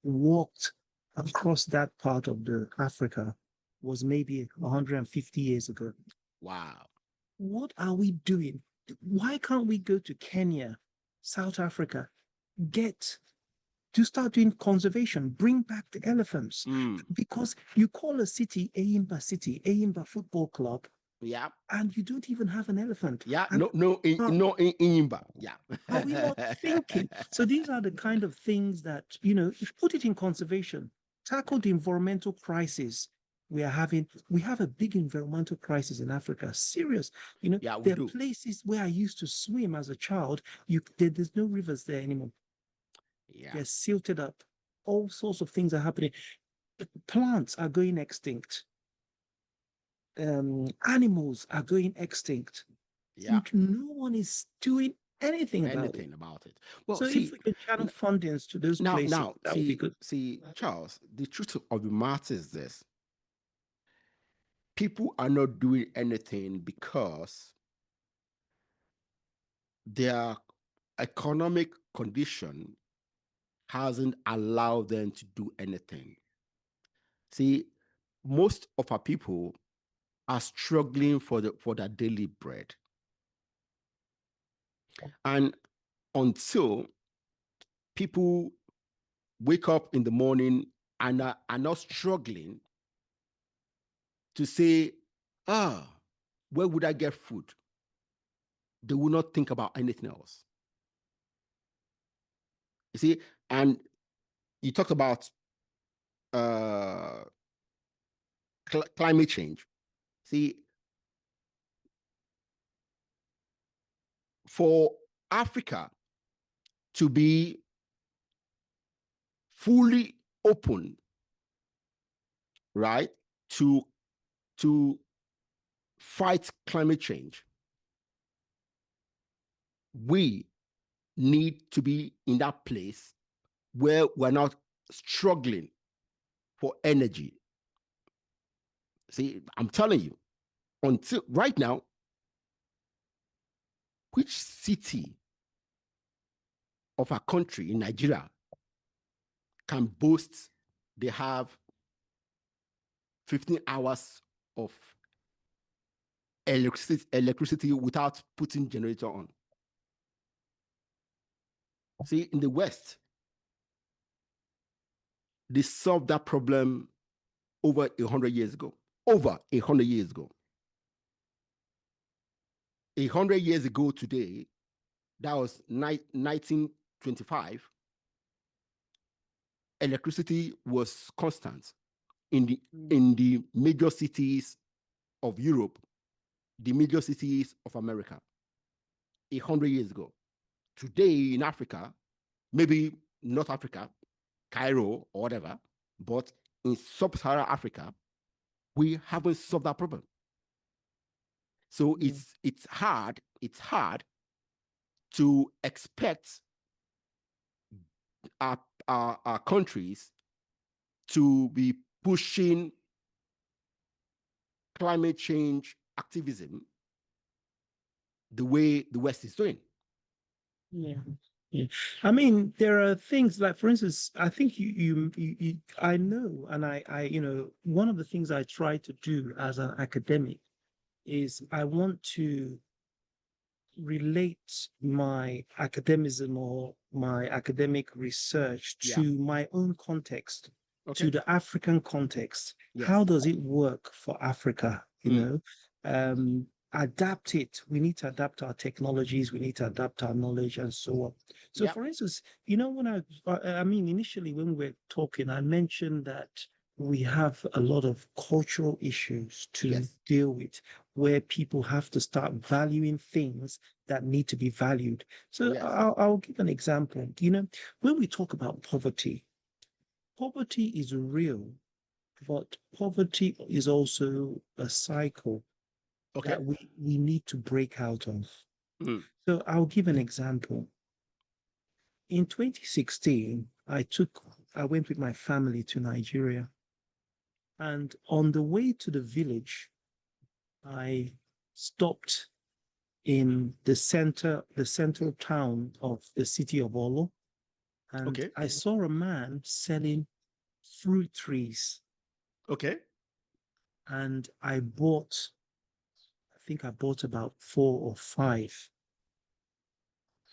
walked across that part of the Africa was maybe 150 years ago. Wow. What are we doing? Why can't we go to Kenya, South Africa, get to start doing conservation, bring back the elephants? Because you call a city Eyimba Football Club, Yeah. and you don't even have an elephant. Yeah. And No, Enyimba. Yeah. are we not thinking? So these are the kind of things that, if you put it in conservation, tackle the environmental crisis we are having. We have a big environmental crisis in Africa, serious. Yeah, we There are do. places where I used to swim as a child. There's no rivers there anymore. Yeah. They're silted up. All sorts of things are happening. Plants are going extinct. Animals are going extinct. Yeah. No one is doing anything about it. Anything about it. Well, So if see, we can channel fundings to those places, now, that would be good. Charles, the truth of the matter is this: people are not doing anything because their economic condition hasn't allowed them to do anything. See, most of our people are struggling for their daily bread. And until people wake up in the morning and are not struggling to say, where would I get food? They will not think about anything else. You see, and you talked about uh, climate change. See, for Africa to be fully open, right, to to fight climate change, we need to be in that place where we're not struggling for energy. See, I'm telling you, until right now, which city of our country in Nigeria can boast they have 15 hours of electricity without putting generator on? See, in the West, they solved that problem over 100 years ago. Over 100 years ago. 100 years ago today, that was 1925, electricity was constant in the major cities of Europe, the major cities of America, 100 years ago. Today in Africa, maybe North Africa, Cairo or whatever, but in sub-Saharan Africa, we haven't solved that problem. So it's hard to expect our our countries to be pushing climate change activism the way the West is doing. Yeah. Yeah. I mean, there are things like, for instance, I think I know, and one of the things I try to do as an academic is I want to relate my academicism or my academic research to my own context, to the African context. Yes. How does it work for Africa? Adapt it. We need to adapt our technologies. We need to adapt our knowledge and so on. So, for instance, when initially when we were talking, I mentioned that we have a lot of cultural issues to deal with, where people have to start valuing things that need to be valued. So I'll give an example. When we talk about poverty, poverty is real, but poverty is also a cycle that we need to break out of. So I'll give an example. In 2016, I went with my family to Nigeria. And on the way to the village, I stopped in the central town of the city of Olo. And I saw a man selling fruit trees. Okay. And I think I bought about 4 or 5.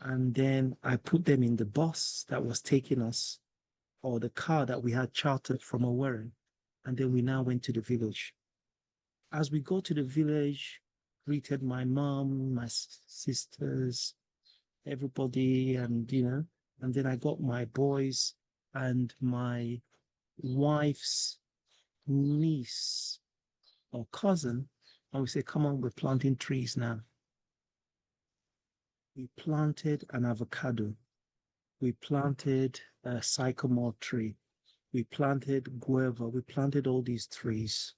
And then I put them in the bus that was taking us, or the car that we had chartered from Owerri. And then we now went to the village. As we got to the village, greeted my mom, my sisters, everybody, and then I got my boys and my wife's niece or cousin, and we said, come on, we're planting trees now. We planted an avocado. We planted a sycamore tree. We planted guava. We planted all these trees,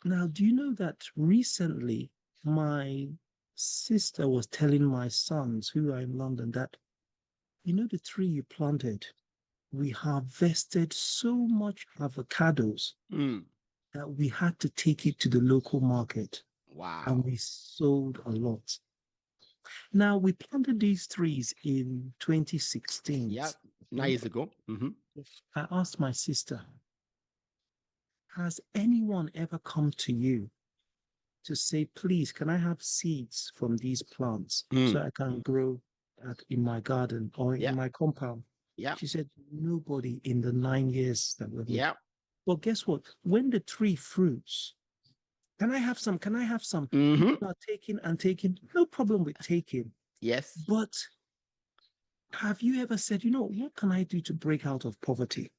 Now, do you know that recently my sister was telling my sons who are in London that, the tree you planted, we harvested so much avocados that we had to take it to the local market. Wow. And we sold a lot. Now, we planted these trees in 2016. Yeah, 9 years ago. I asked my sister, has anyone ever come to you to say, please, can I have seeds from these plants so I can grow in my garden or in my compound? Yeah. She said, nobody in the 9 years that we've been. Yeah. Well, guess what? When the tree fruits, can I have some? Can I have some? People are taking and taking. No problem with taking. Yes. But have you ever said, what can I do to break out of poverty?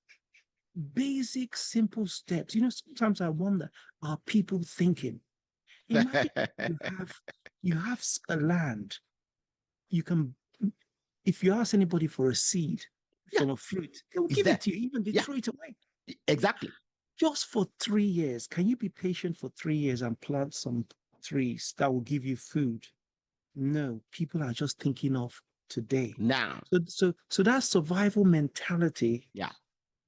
Basic, simple steps. Sometimes I wonder, are people thinking? Imagine you have a land. You can, if you ask anybody for a seed from a fruit, they'll give it to you, even they throw it away. Exactly. Just for 3 years. Can you be patient for 3 years and plant some trees that will give you food? No, people are just thinking of today. Now. So that survival mentality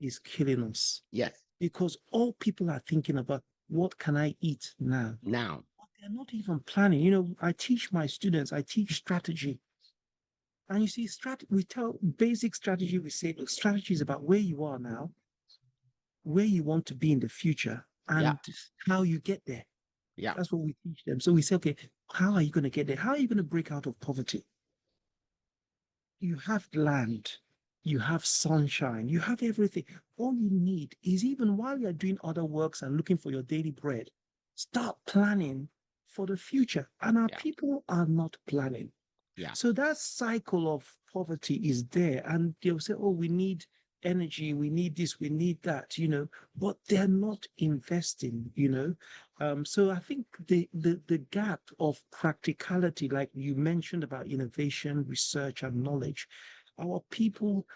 is killing us. Yes. Because all people are thinking about, what can I eat now? Now. But they're not even planning. I teach my students, I teach strategy. And you see, we tell basic strategy, we say, look, strategy is about where you are now, where you want to be in the future, and how you get there. Yeah. That's what we teach them. So we say, okay, how are you going to get there? How are you going to break out of poverty? You have land, you have sunshine, you have everything. All you need is, even while you're doing other works and looking for your daily bread, start planning for the future. And our people are not planning. Yeah. So that cycle of poverty is there. And they'll say, oh, we need energy, we need this, we need that, but they're not investing, So I think the gap of practicality, like you mentioned about innovation, research, and knowledge, our people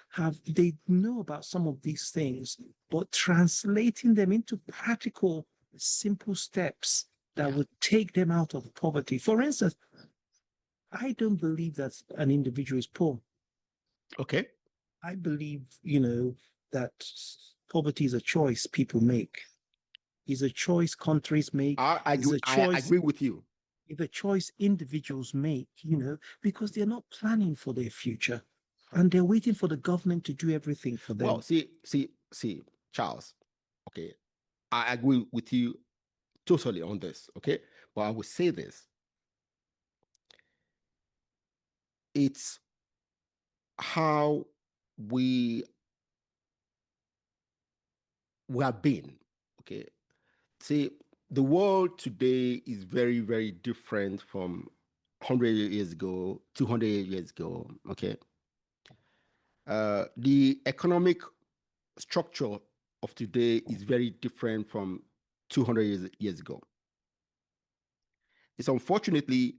they know about some of these things, but translating them into practical, simple steps that would take them out of poverty. For instance, I don't believe that an individual is poor. Okay. I believe, that poverty is a choice people make. Is a choice countries make. Is a I choice agree with you. is a choice individuals make, because they're not planning for their future. And they're waiting for the government to do everything for them. Well, see, Charles. Okay, I agree with you totally on this. Okay, but I will say this: it's how we we have been. Okay, see, the world today is very, very different from 100 years ago, 200 years ago. Okay, the economic structure of today is very different from 200 years ago. It's unfortunately,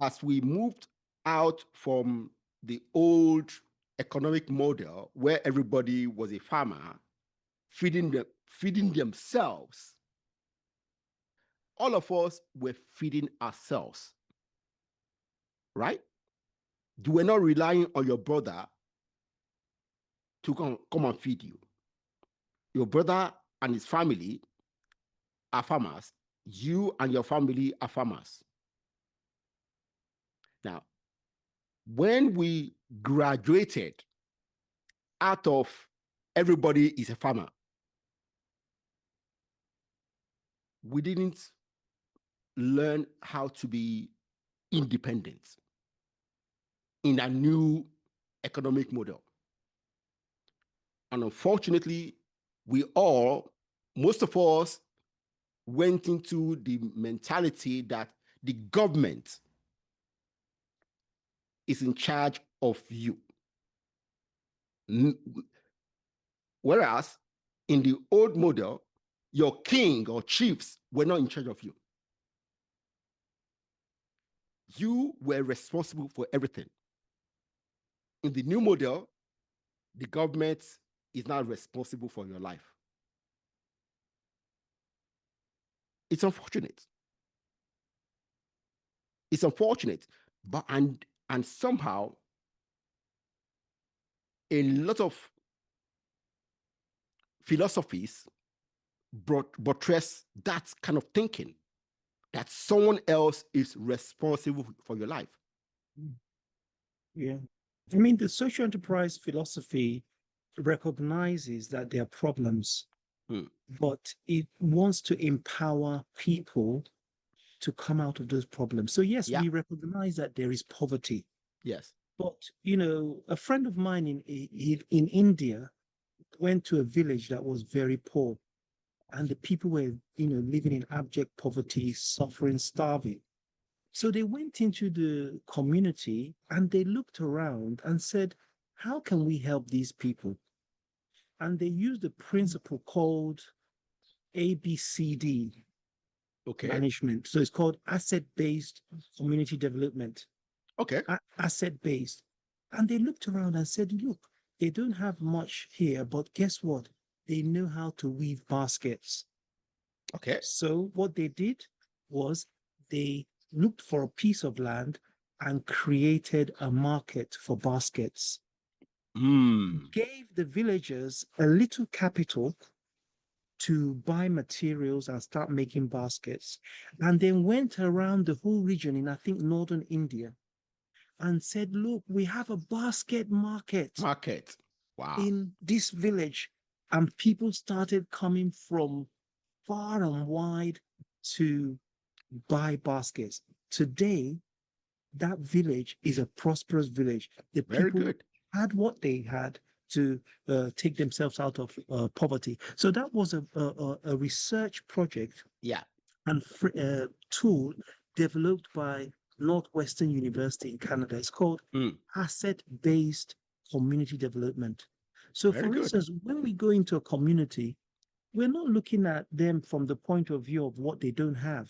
as we moved out from the old economic model where everybody was a farmer feeding themselves, all of us were feeding ourselves, right? You were not relying on your brother to come and feed you. Your brother and his family are farmers. You and your family are farmers. Now, when we graduated out of everybody is a farmer, we didn't learn how to be independent in a new economic model. And unfortunately, most of us went into the mentality that the government is in charge of you. Whereas in the old model, your king or chiefs were not in charge of you. You were responsible for everything. In the new model, the government is now responsible for your life. It's unfortunate. It's unfortunate, but and somehow a lot of philosophies buttress that kind of thinking, that someone else is responsible for your life. Yeah. I mean, the social enterprise philosophy recognizes that there are problems, but it wants to empower people to come out of those problems. So yes, Yeah. we recognize that there is poverty. Yes. But a friend of mine in India went to a village that was very poor, and the people were, living in abject poverty, suffering, starving. So they went into the community and they looked around and said, how can we help these people? And they used a principle called ABCD management. So it's called asset-based community development. Okay. Asset-based. And they looked around and said, look, they don't have much here, but guess what? They know how to weave baskets. Okay. So what they did was they looked for a piece of land and created a market for baskets. Gave the villagers a little capital to buy materials and start making baskets, and then went around the whole region in, I think, northern India, and said, look, we have a basket market. Wow. In this village. And people started coming from far and wide to buy baskets. Today, that village is a prosperous village. The people had what they had to take themselves out of poverty. So that was a research project, and tool developed by Northwestern University in Canada. It's called asset-based community development. So, for instance, when we go into a community, we're not looking at them from the point of view of what they don't have,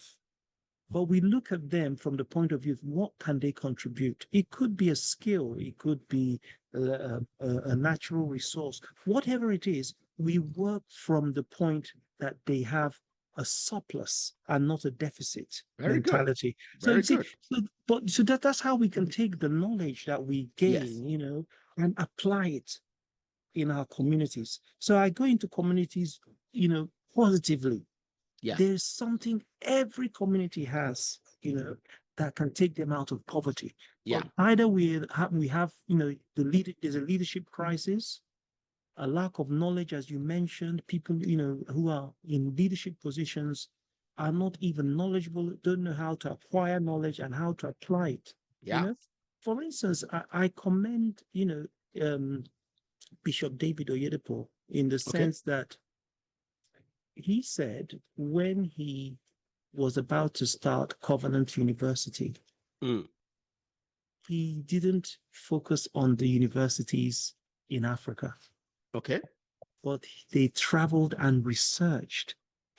but we look at them from the point of view of what can they contribute. It could be a skill, it could be a natural resource, whatever it is. We work from the point that they have a surplus and not a deficit mentality. So you see, that's how we can take the knowledge that we gain, and apply it in our communities. So I go into communities, positively. Yeah. There's something every community has, that can take them out of poverty. Yeah. But either we have, there's a leadership crisis, a lack of knowledge, as you mentioned. People, who are in leadership positions are not even knowledgeable, don't know how to acquire knowledge and how to apply it. Yeah. For instance, I commend, Bishop David Oyedepo in the Okay. sense that he said when he was about to start Covenant University, Mm. he didn't focus on the universities in Africa, Okay. but they traveled and researched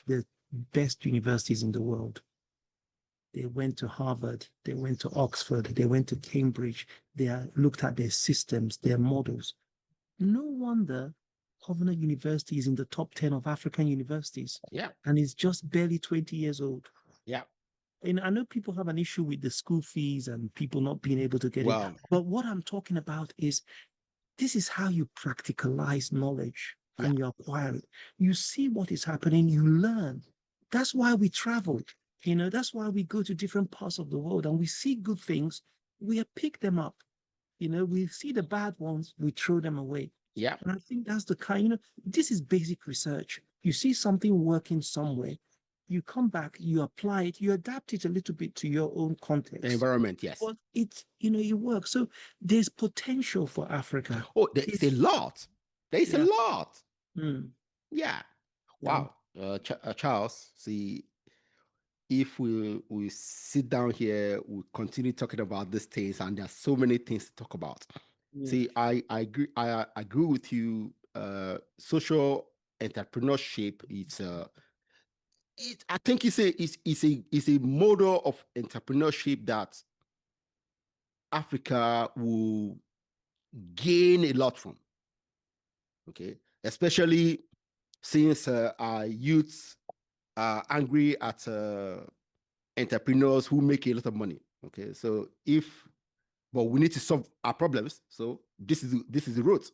the best universities in the world. They went to Harvard, they went to Oxford, they went to Cambridge, they looked at their systems, their models. No wonder Covenant University is in the top 10 of African universities. Yeah. And is just barely 20 years old. Yeah. And I know people have an issue with the school fees and people not being able to get it. Well, But what I'm talking about is this is how you practicalize knowledge yeah. and you acquire it. You see what is happening, you learn. That's why we travel. That's why we go to different parts of the world and we see good things, we pick them up. We see the bad ones, we throw them away. Yeah. And I think that's the kind, this is basic research. You see something working somewhere, you come back, you apply it, you adapt it a little bit to your own context. Environment, yes. But it works. So there's potential for Africa. Oh, there's a lot. There's a lot. Mm. Yeah. Wow. Charles, see, if we sit down here, we continue talking about these things, and there's so many things to talk about. Yeah. See, I agree. I agree with you. Social entrepreneurship. I think it's a model of entrepreneurship that Africa will gain a lot from. Okay, especially since our youths are angry at entrepreneurs who make a lot of money. Okay, so but we need to solve our problems. So this is the route,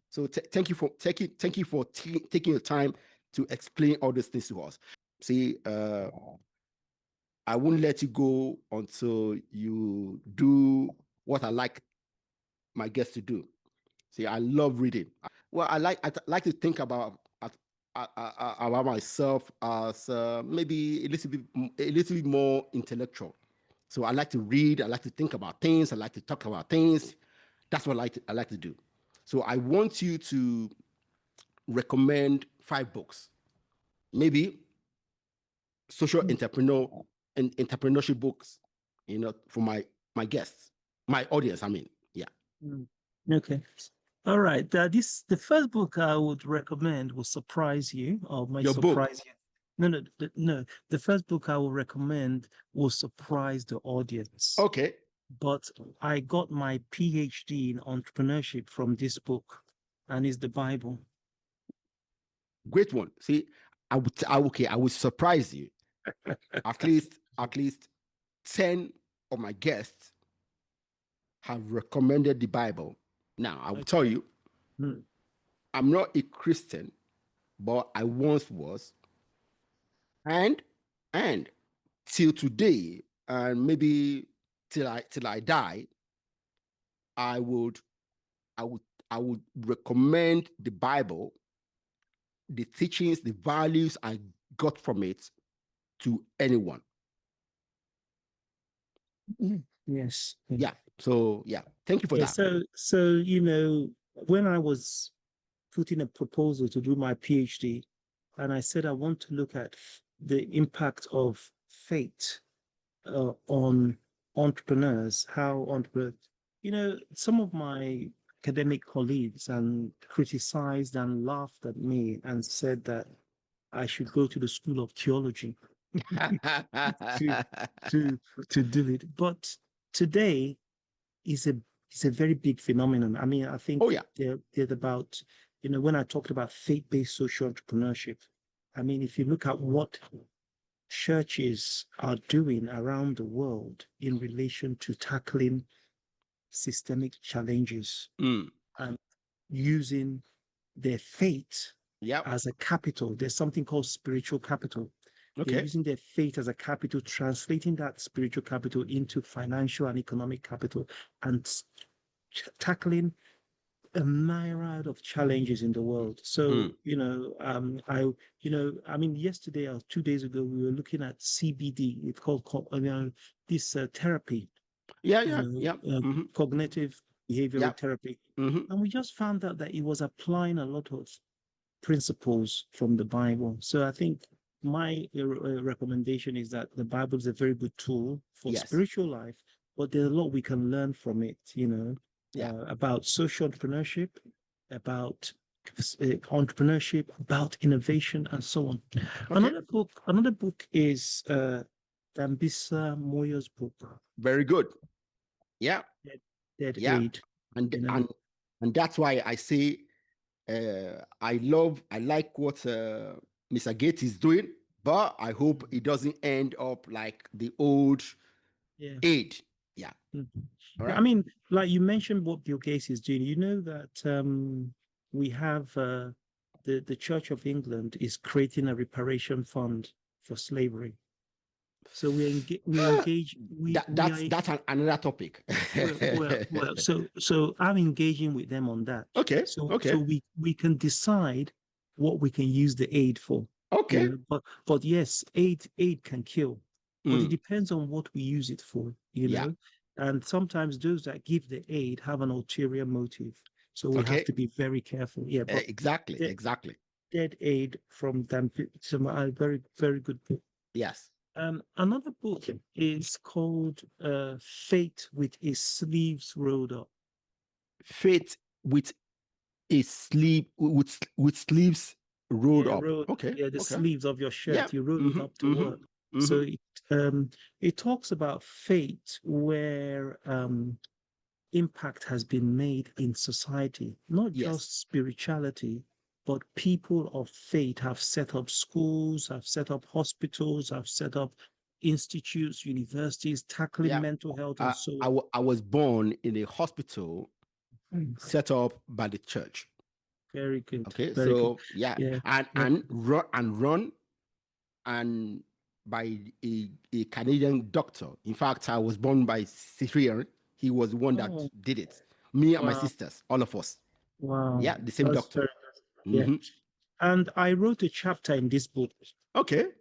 So thank you for taking your time to explain all these things to us. See, I won't let you go until you do what I like my guests to do. See, I love reading. Well, I like to think about myself as maybe a little bit more intellectual. So I like to read. I like to think about things. I like to talk about things. That's what I like to do. So I want you to recommend 5 books, maybe social entrepreneurship books, for my guests, my audience. I mean, yeah. Okay. All right. The first book I would recommend will surprise you, or might Your book. surprise you. No. The first book I will recommend will surprise the audience. Okay. But I got my PhD in entrepreneurship from this book, and it's the Bible. Great one. See, I would surprise you. at least 10 of my guests have recommended the Bible. Now, I will tell you, I'm not a Christian, but I once was. And till today, and maybe till I die, I would I would recommend the Bible, the teachings, the values I got from it, to anyone. Yes. Yeah. So yeah, thank you for that. So when I was putting a proposal to do my PhD, and I said I want to look at the impact of faith on entrepreneurs, how entrepreneurs, some of my academic colleagues and criticized and laughed at me and said that I should go to the School of Theology to to do it. But today is a very big phenomenon. I mean, I think Oh yeah. there's about, when I talked about faith-based social entrepreneurship, I mean, if you look at what churches are doing around the world in relation to tackling systemic challenges Mm. and using their faith Yeah. as a capital. There's something called spiritual capital. They're Okay. using their faith as a capital, translating that spiritual capital into financial and economic capital, and tackling a myriad of challenges in the world. So, Mm. I mean, yesterday or 2 days ago, we were looking at CBD. It's called, this therapy, Yeah. Yeah. Yeah. Mm-hmm. cognitive behavioral Yeah. therapy. Mm-hmm. And we just found out that it was applying a lot of principles from the Bible. So I think my recommendation is that the Bible is a very good tool for Yes. spiritual life, but there's a lot we can learn from it, Yeah. about social entrepreneurship, about entrepreneurship, about innovation, and so on. Okay. Another book is Dambisa Moyo's book, Very good. Yeah. Dead, Dead Yeah. Aid. And You know, and that's why I say I like what Mr. Gates is doing, but I hope it doesn't end up like the old yeah. aid. Yeah. Mhm. All Yeah, right. I mean, like you mentioned what Bill Gates is doing. You know that we have the Church of England is creating a reparation fund for slavery. So we engage we are That's another topic. so I'm engaging with them on that. Okay. So Okay. we can decide what we can use the aid for. Okay. But yes, aid can kill, but it Mm. depends on what we use it for, Yeah. and sometimes those that give the aid have an ulterior motive, so we have Okay. to be very careful. Yeah, but Exactly. de- Exactly. Dead Aid from them, some a very very good book. Yes. Another book is called Fate with Its Sleeves Rolled Up. Fate with a sleeve with sleeves rolled Yeah, up. Okay. yeah, the Okay. sleeves of your Yeah. shirt, you roll it Mm-hmm. up to Mm-hmm. work. So Mm-hmm. it talks about fate where impact has been made in society, not Yes. just spirituality, but people of faith have set up schools, have set up hospitals, have set up institutes, universities, tackling Yeah. mental health and so on. I was born in a hospital Mm. set up by the church. Very good. Okay. Very good. So yeah, Yeah. Yeah. and run and by a Canadian doctor. In fact, I was born by Syrian. He was the one that Oh, did it. Me and my wow. sisters, all of us. Wow. Yeah, the same That's doctor. very good. Yeah. Mm-hmm. And I wrote a chapter in this book. Okay.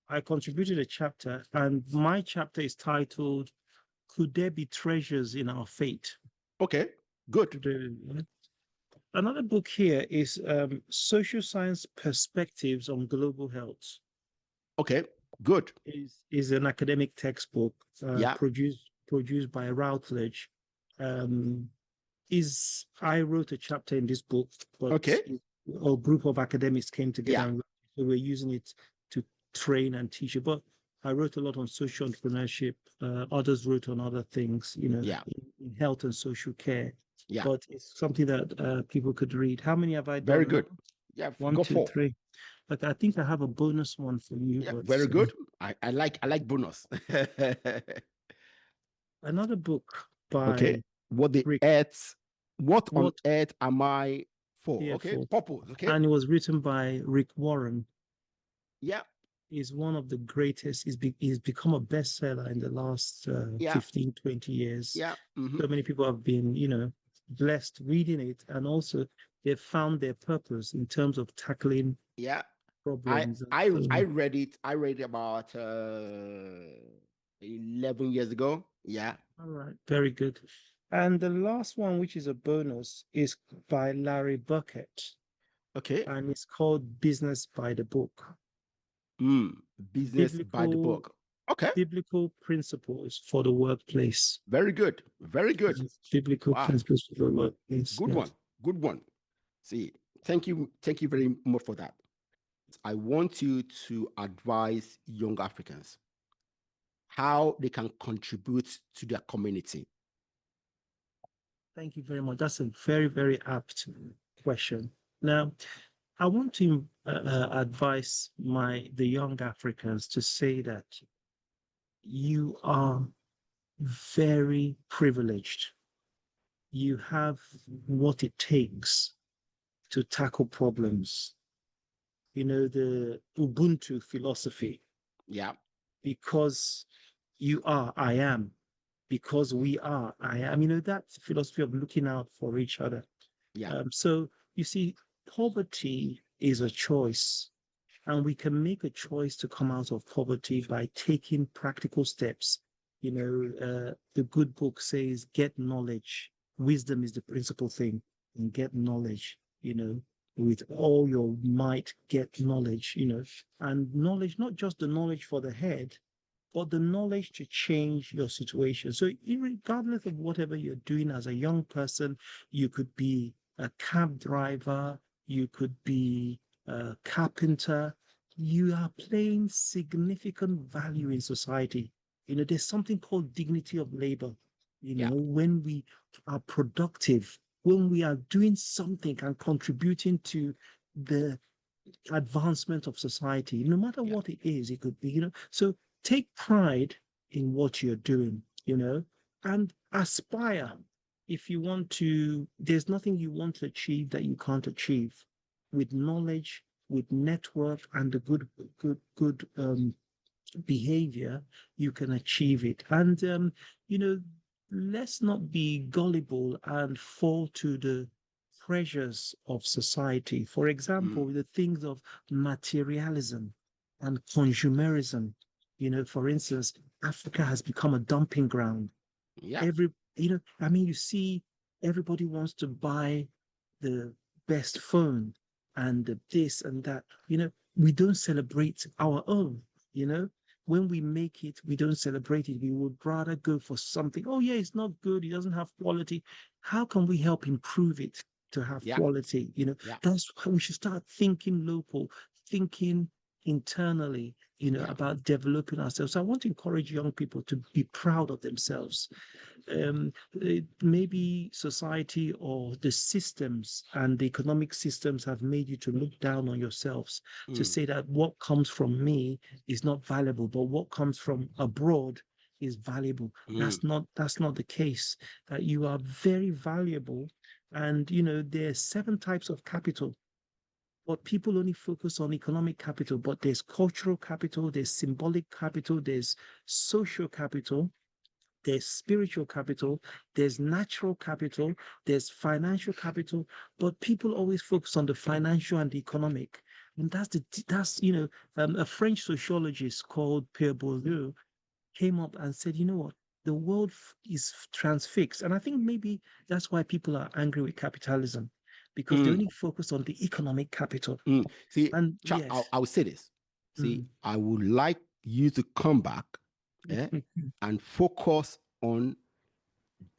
I contributed a chapter, and my chapter is titled, Could There Be Treasures in Our Fate? Okay. Good. Another book here is Social Science Perspectives on Global Health. Okay. Good. Is an academic textbook Yeah. produced by Routledge. I wrote a chapter in this book, but Okay. a group of academics came together, Yeah. and so we're using it to train and teach it. But I wrote a lot on social entrepreneurship. Others wrote on other things, Yeah. in health and social care. Yeah. But it's something that people could read. How many have I Very done good. now? Yeah. One, Go two, for. three. But I think I have a bonus one for you. Yeah. But Very good. I like bonus. another book Okay. by What the Rick. earth? What on What earth am I for? here Okay. for? Purpose. Okay. And it was written by Rick Warren. Yeah. Is one of the greatest. He's become a bestseller in the last Yeah. 15, 20 years. Yeah. Mm-hmm. So many people have been, blessed reading it, and also they've found their purpose in terms of tackling Yeah. problems. I read it. I read it about 11 years ago. Yeah. All right, very good. And the last one, which is a bonus, is by Larry Bucket, Okay. and it's called Business by the Book. Business by the book. Okay. Biblical principles for the workplace. Very good. Very good. Biblical Wow. principles for the workplace. Good one. Good one. See, thank you very much for that. I want you to advise young Africans how they can contribute to their community. Thank you very much. That's a very, very apt question. Now, I want to advise the young Africans to say that you are very privileged. you have what it takes to tackle problems. You know, the Ubuntu philosophy, Yeah. because you are, I am, because we are, I am, you know, that philosophy of looking out for each other. Yeah. So you see, poverty is a choice, and we can make a choice to come out of poverty by taking practical steps. You know, the good book says, get knowledge. Wisdom is the principal thing, and get knowledge, you know, with all your might, get knowledge, you know, and knowledge, not just the knowledge for the head, but the knowledge to change your situation. So, regardless of whatever you're doing as a young person, you could be a cab driver, you could be a carpenter, you are playing significant value in society. You know, there's something called dignity of labor. You Yeah. know, when we are productive, when we are doing something and contributing to the advancement of society, no matter Yeah. what it is, it could be, you know. So take pride in what you're doing, you know, and aspire. If you want to, there's nothing you want to achieve that you can't achieve with knowledge, with network, and the good behavior, you can achieve it. And you know, let's not be gullible and fall to the pressures of society. For example, Mm. the things of materialism and consumerism. You know, for instance, Africa has become a dumping ground. Yeah. Every, you know, I mean, you see, everybody wants to buy the best phone and the this and that. You know, we don't celebrate our own, you know. When we make it, we don't celebrate it. We would rather go for something. Oh, yeah, it's not good. It doesn't have quality. How can we help improve it to have Yeah. quality? You know, Yeah. that's how we should start thinking local, thinking internally, you know, Yeah. about developing ourselves. So I want to encourage young people to be proud of themselves. Maybe society or the systems and the economic systems have made you to look down on yourselves, to Mm. say that what comes from me is not valuable, but what comes from abroad is valuable. Mm. That's not the case. That you are very valuable, and you know there's 7 types of capital. But people only focus on economic capital, but there's cultural capital, there's symbolic capital, there's social capital, there's spiritual capital, there's natural capital, there's financial capital, but people always focus on the financial and the economic. And that's you know, a French sociologist called Pierre Bourdieu came up and said, you know what, the world is transfixed, and I think maybe that's why people are angry with capitalism, because they Mm. only focus on the economic capital. Mm. See, And yes, I will say this. See, mm, I would like you to come back, eh, and focus on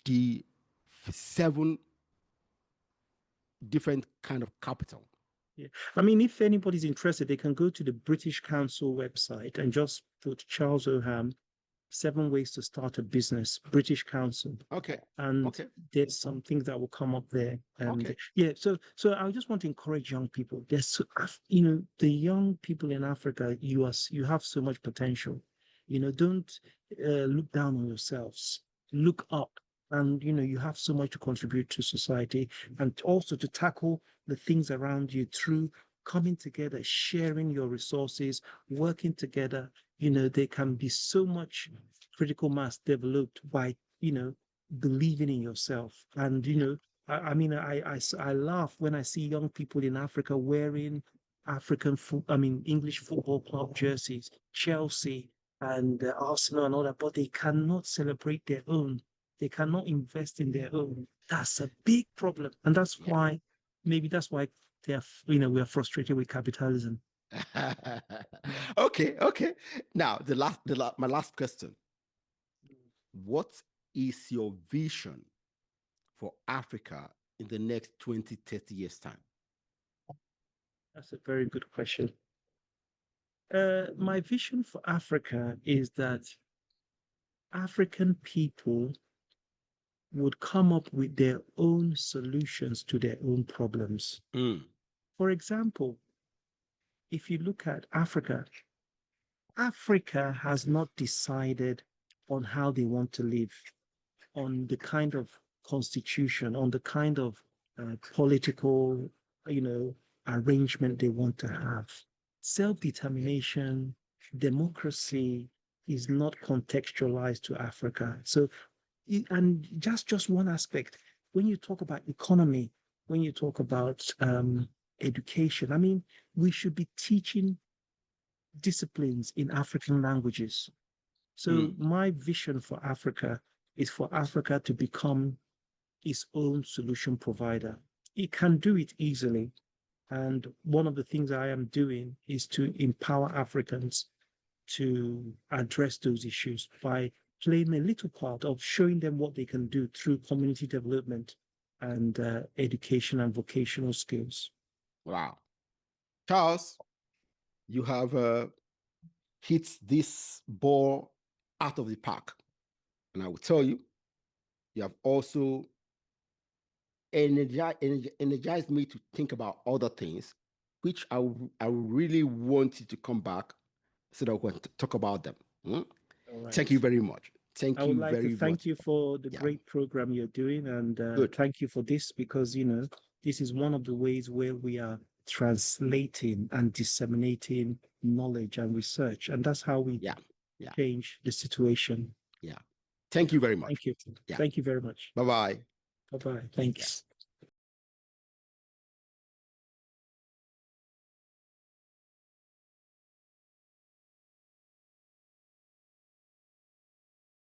the 7 different kind of capital. yeah. I mean, if anybody's interested, they can go to the British Council website and just put Charles Oham, 7 ways to start a business, British Council. Okay. And Okay. there's some things that will come up there. And Okay. yeah, so I just want to encourage young people. You know, the young people in Africa, you have so much potential. You know, don't look down on yourselves. Look up. And you know, you have so much to contribute to society, and also to tackle the things around you through coming together, sharing your resources, working together. You know, there can be so much critical mass developed by, you know, believing in yourself. And, you Yeah. know, I mean, I laugh when I see young people in Africa wearing English football club jerseys, Chelsea and Arsenal and all that, but they cannot celebrate their own. They cannot invest in their own. That's a big problem. And Yeah. maybe that's why you know, we are frustrated with capitalism. Okay. Okay. Now, my last question. What is your vision for Africa in the next 20, 30 years' time? That's a very good question. My vision for Africa is that African people would come up with their own solutions to their own problems. Mm. For example, if you look at Africa, Africa has not decided on how they want to live, on the kind of constitution, on the kind of political, arrangement they want to have. Self-determination, democracy is not contextualized to Africa. So, and just one aspect, when you talk about economy, when you talk about education, I mean, we should be teaching disciplines in African languages. So my vision for Africa is for Africa to become its own solution provider. It can do it easily. And one of the things I am doing is to empower Africans to address those issues by playing a little part of showing them what they can do through community development and education and vocational skills. Wow. Charles, you have hit this ball out of the park. And I will tell you, you have also energized me to think about other things, which I really want you to come back so that we can talk about them. All right. Thank you very much. I would like to thank you for the great program you're doing, and thank you for this, because this is one of the ways where we are translating and disseminating knowledge and research, and that's how we change the situation. Thank you very much. Thank you. Thank you very much. Bye-bye. Bye-bye. Thanks.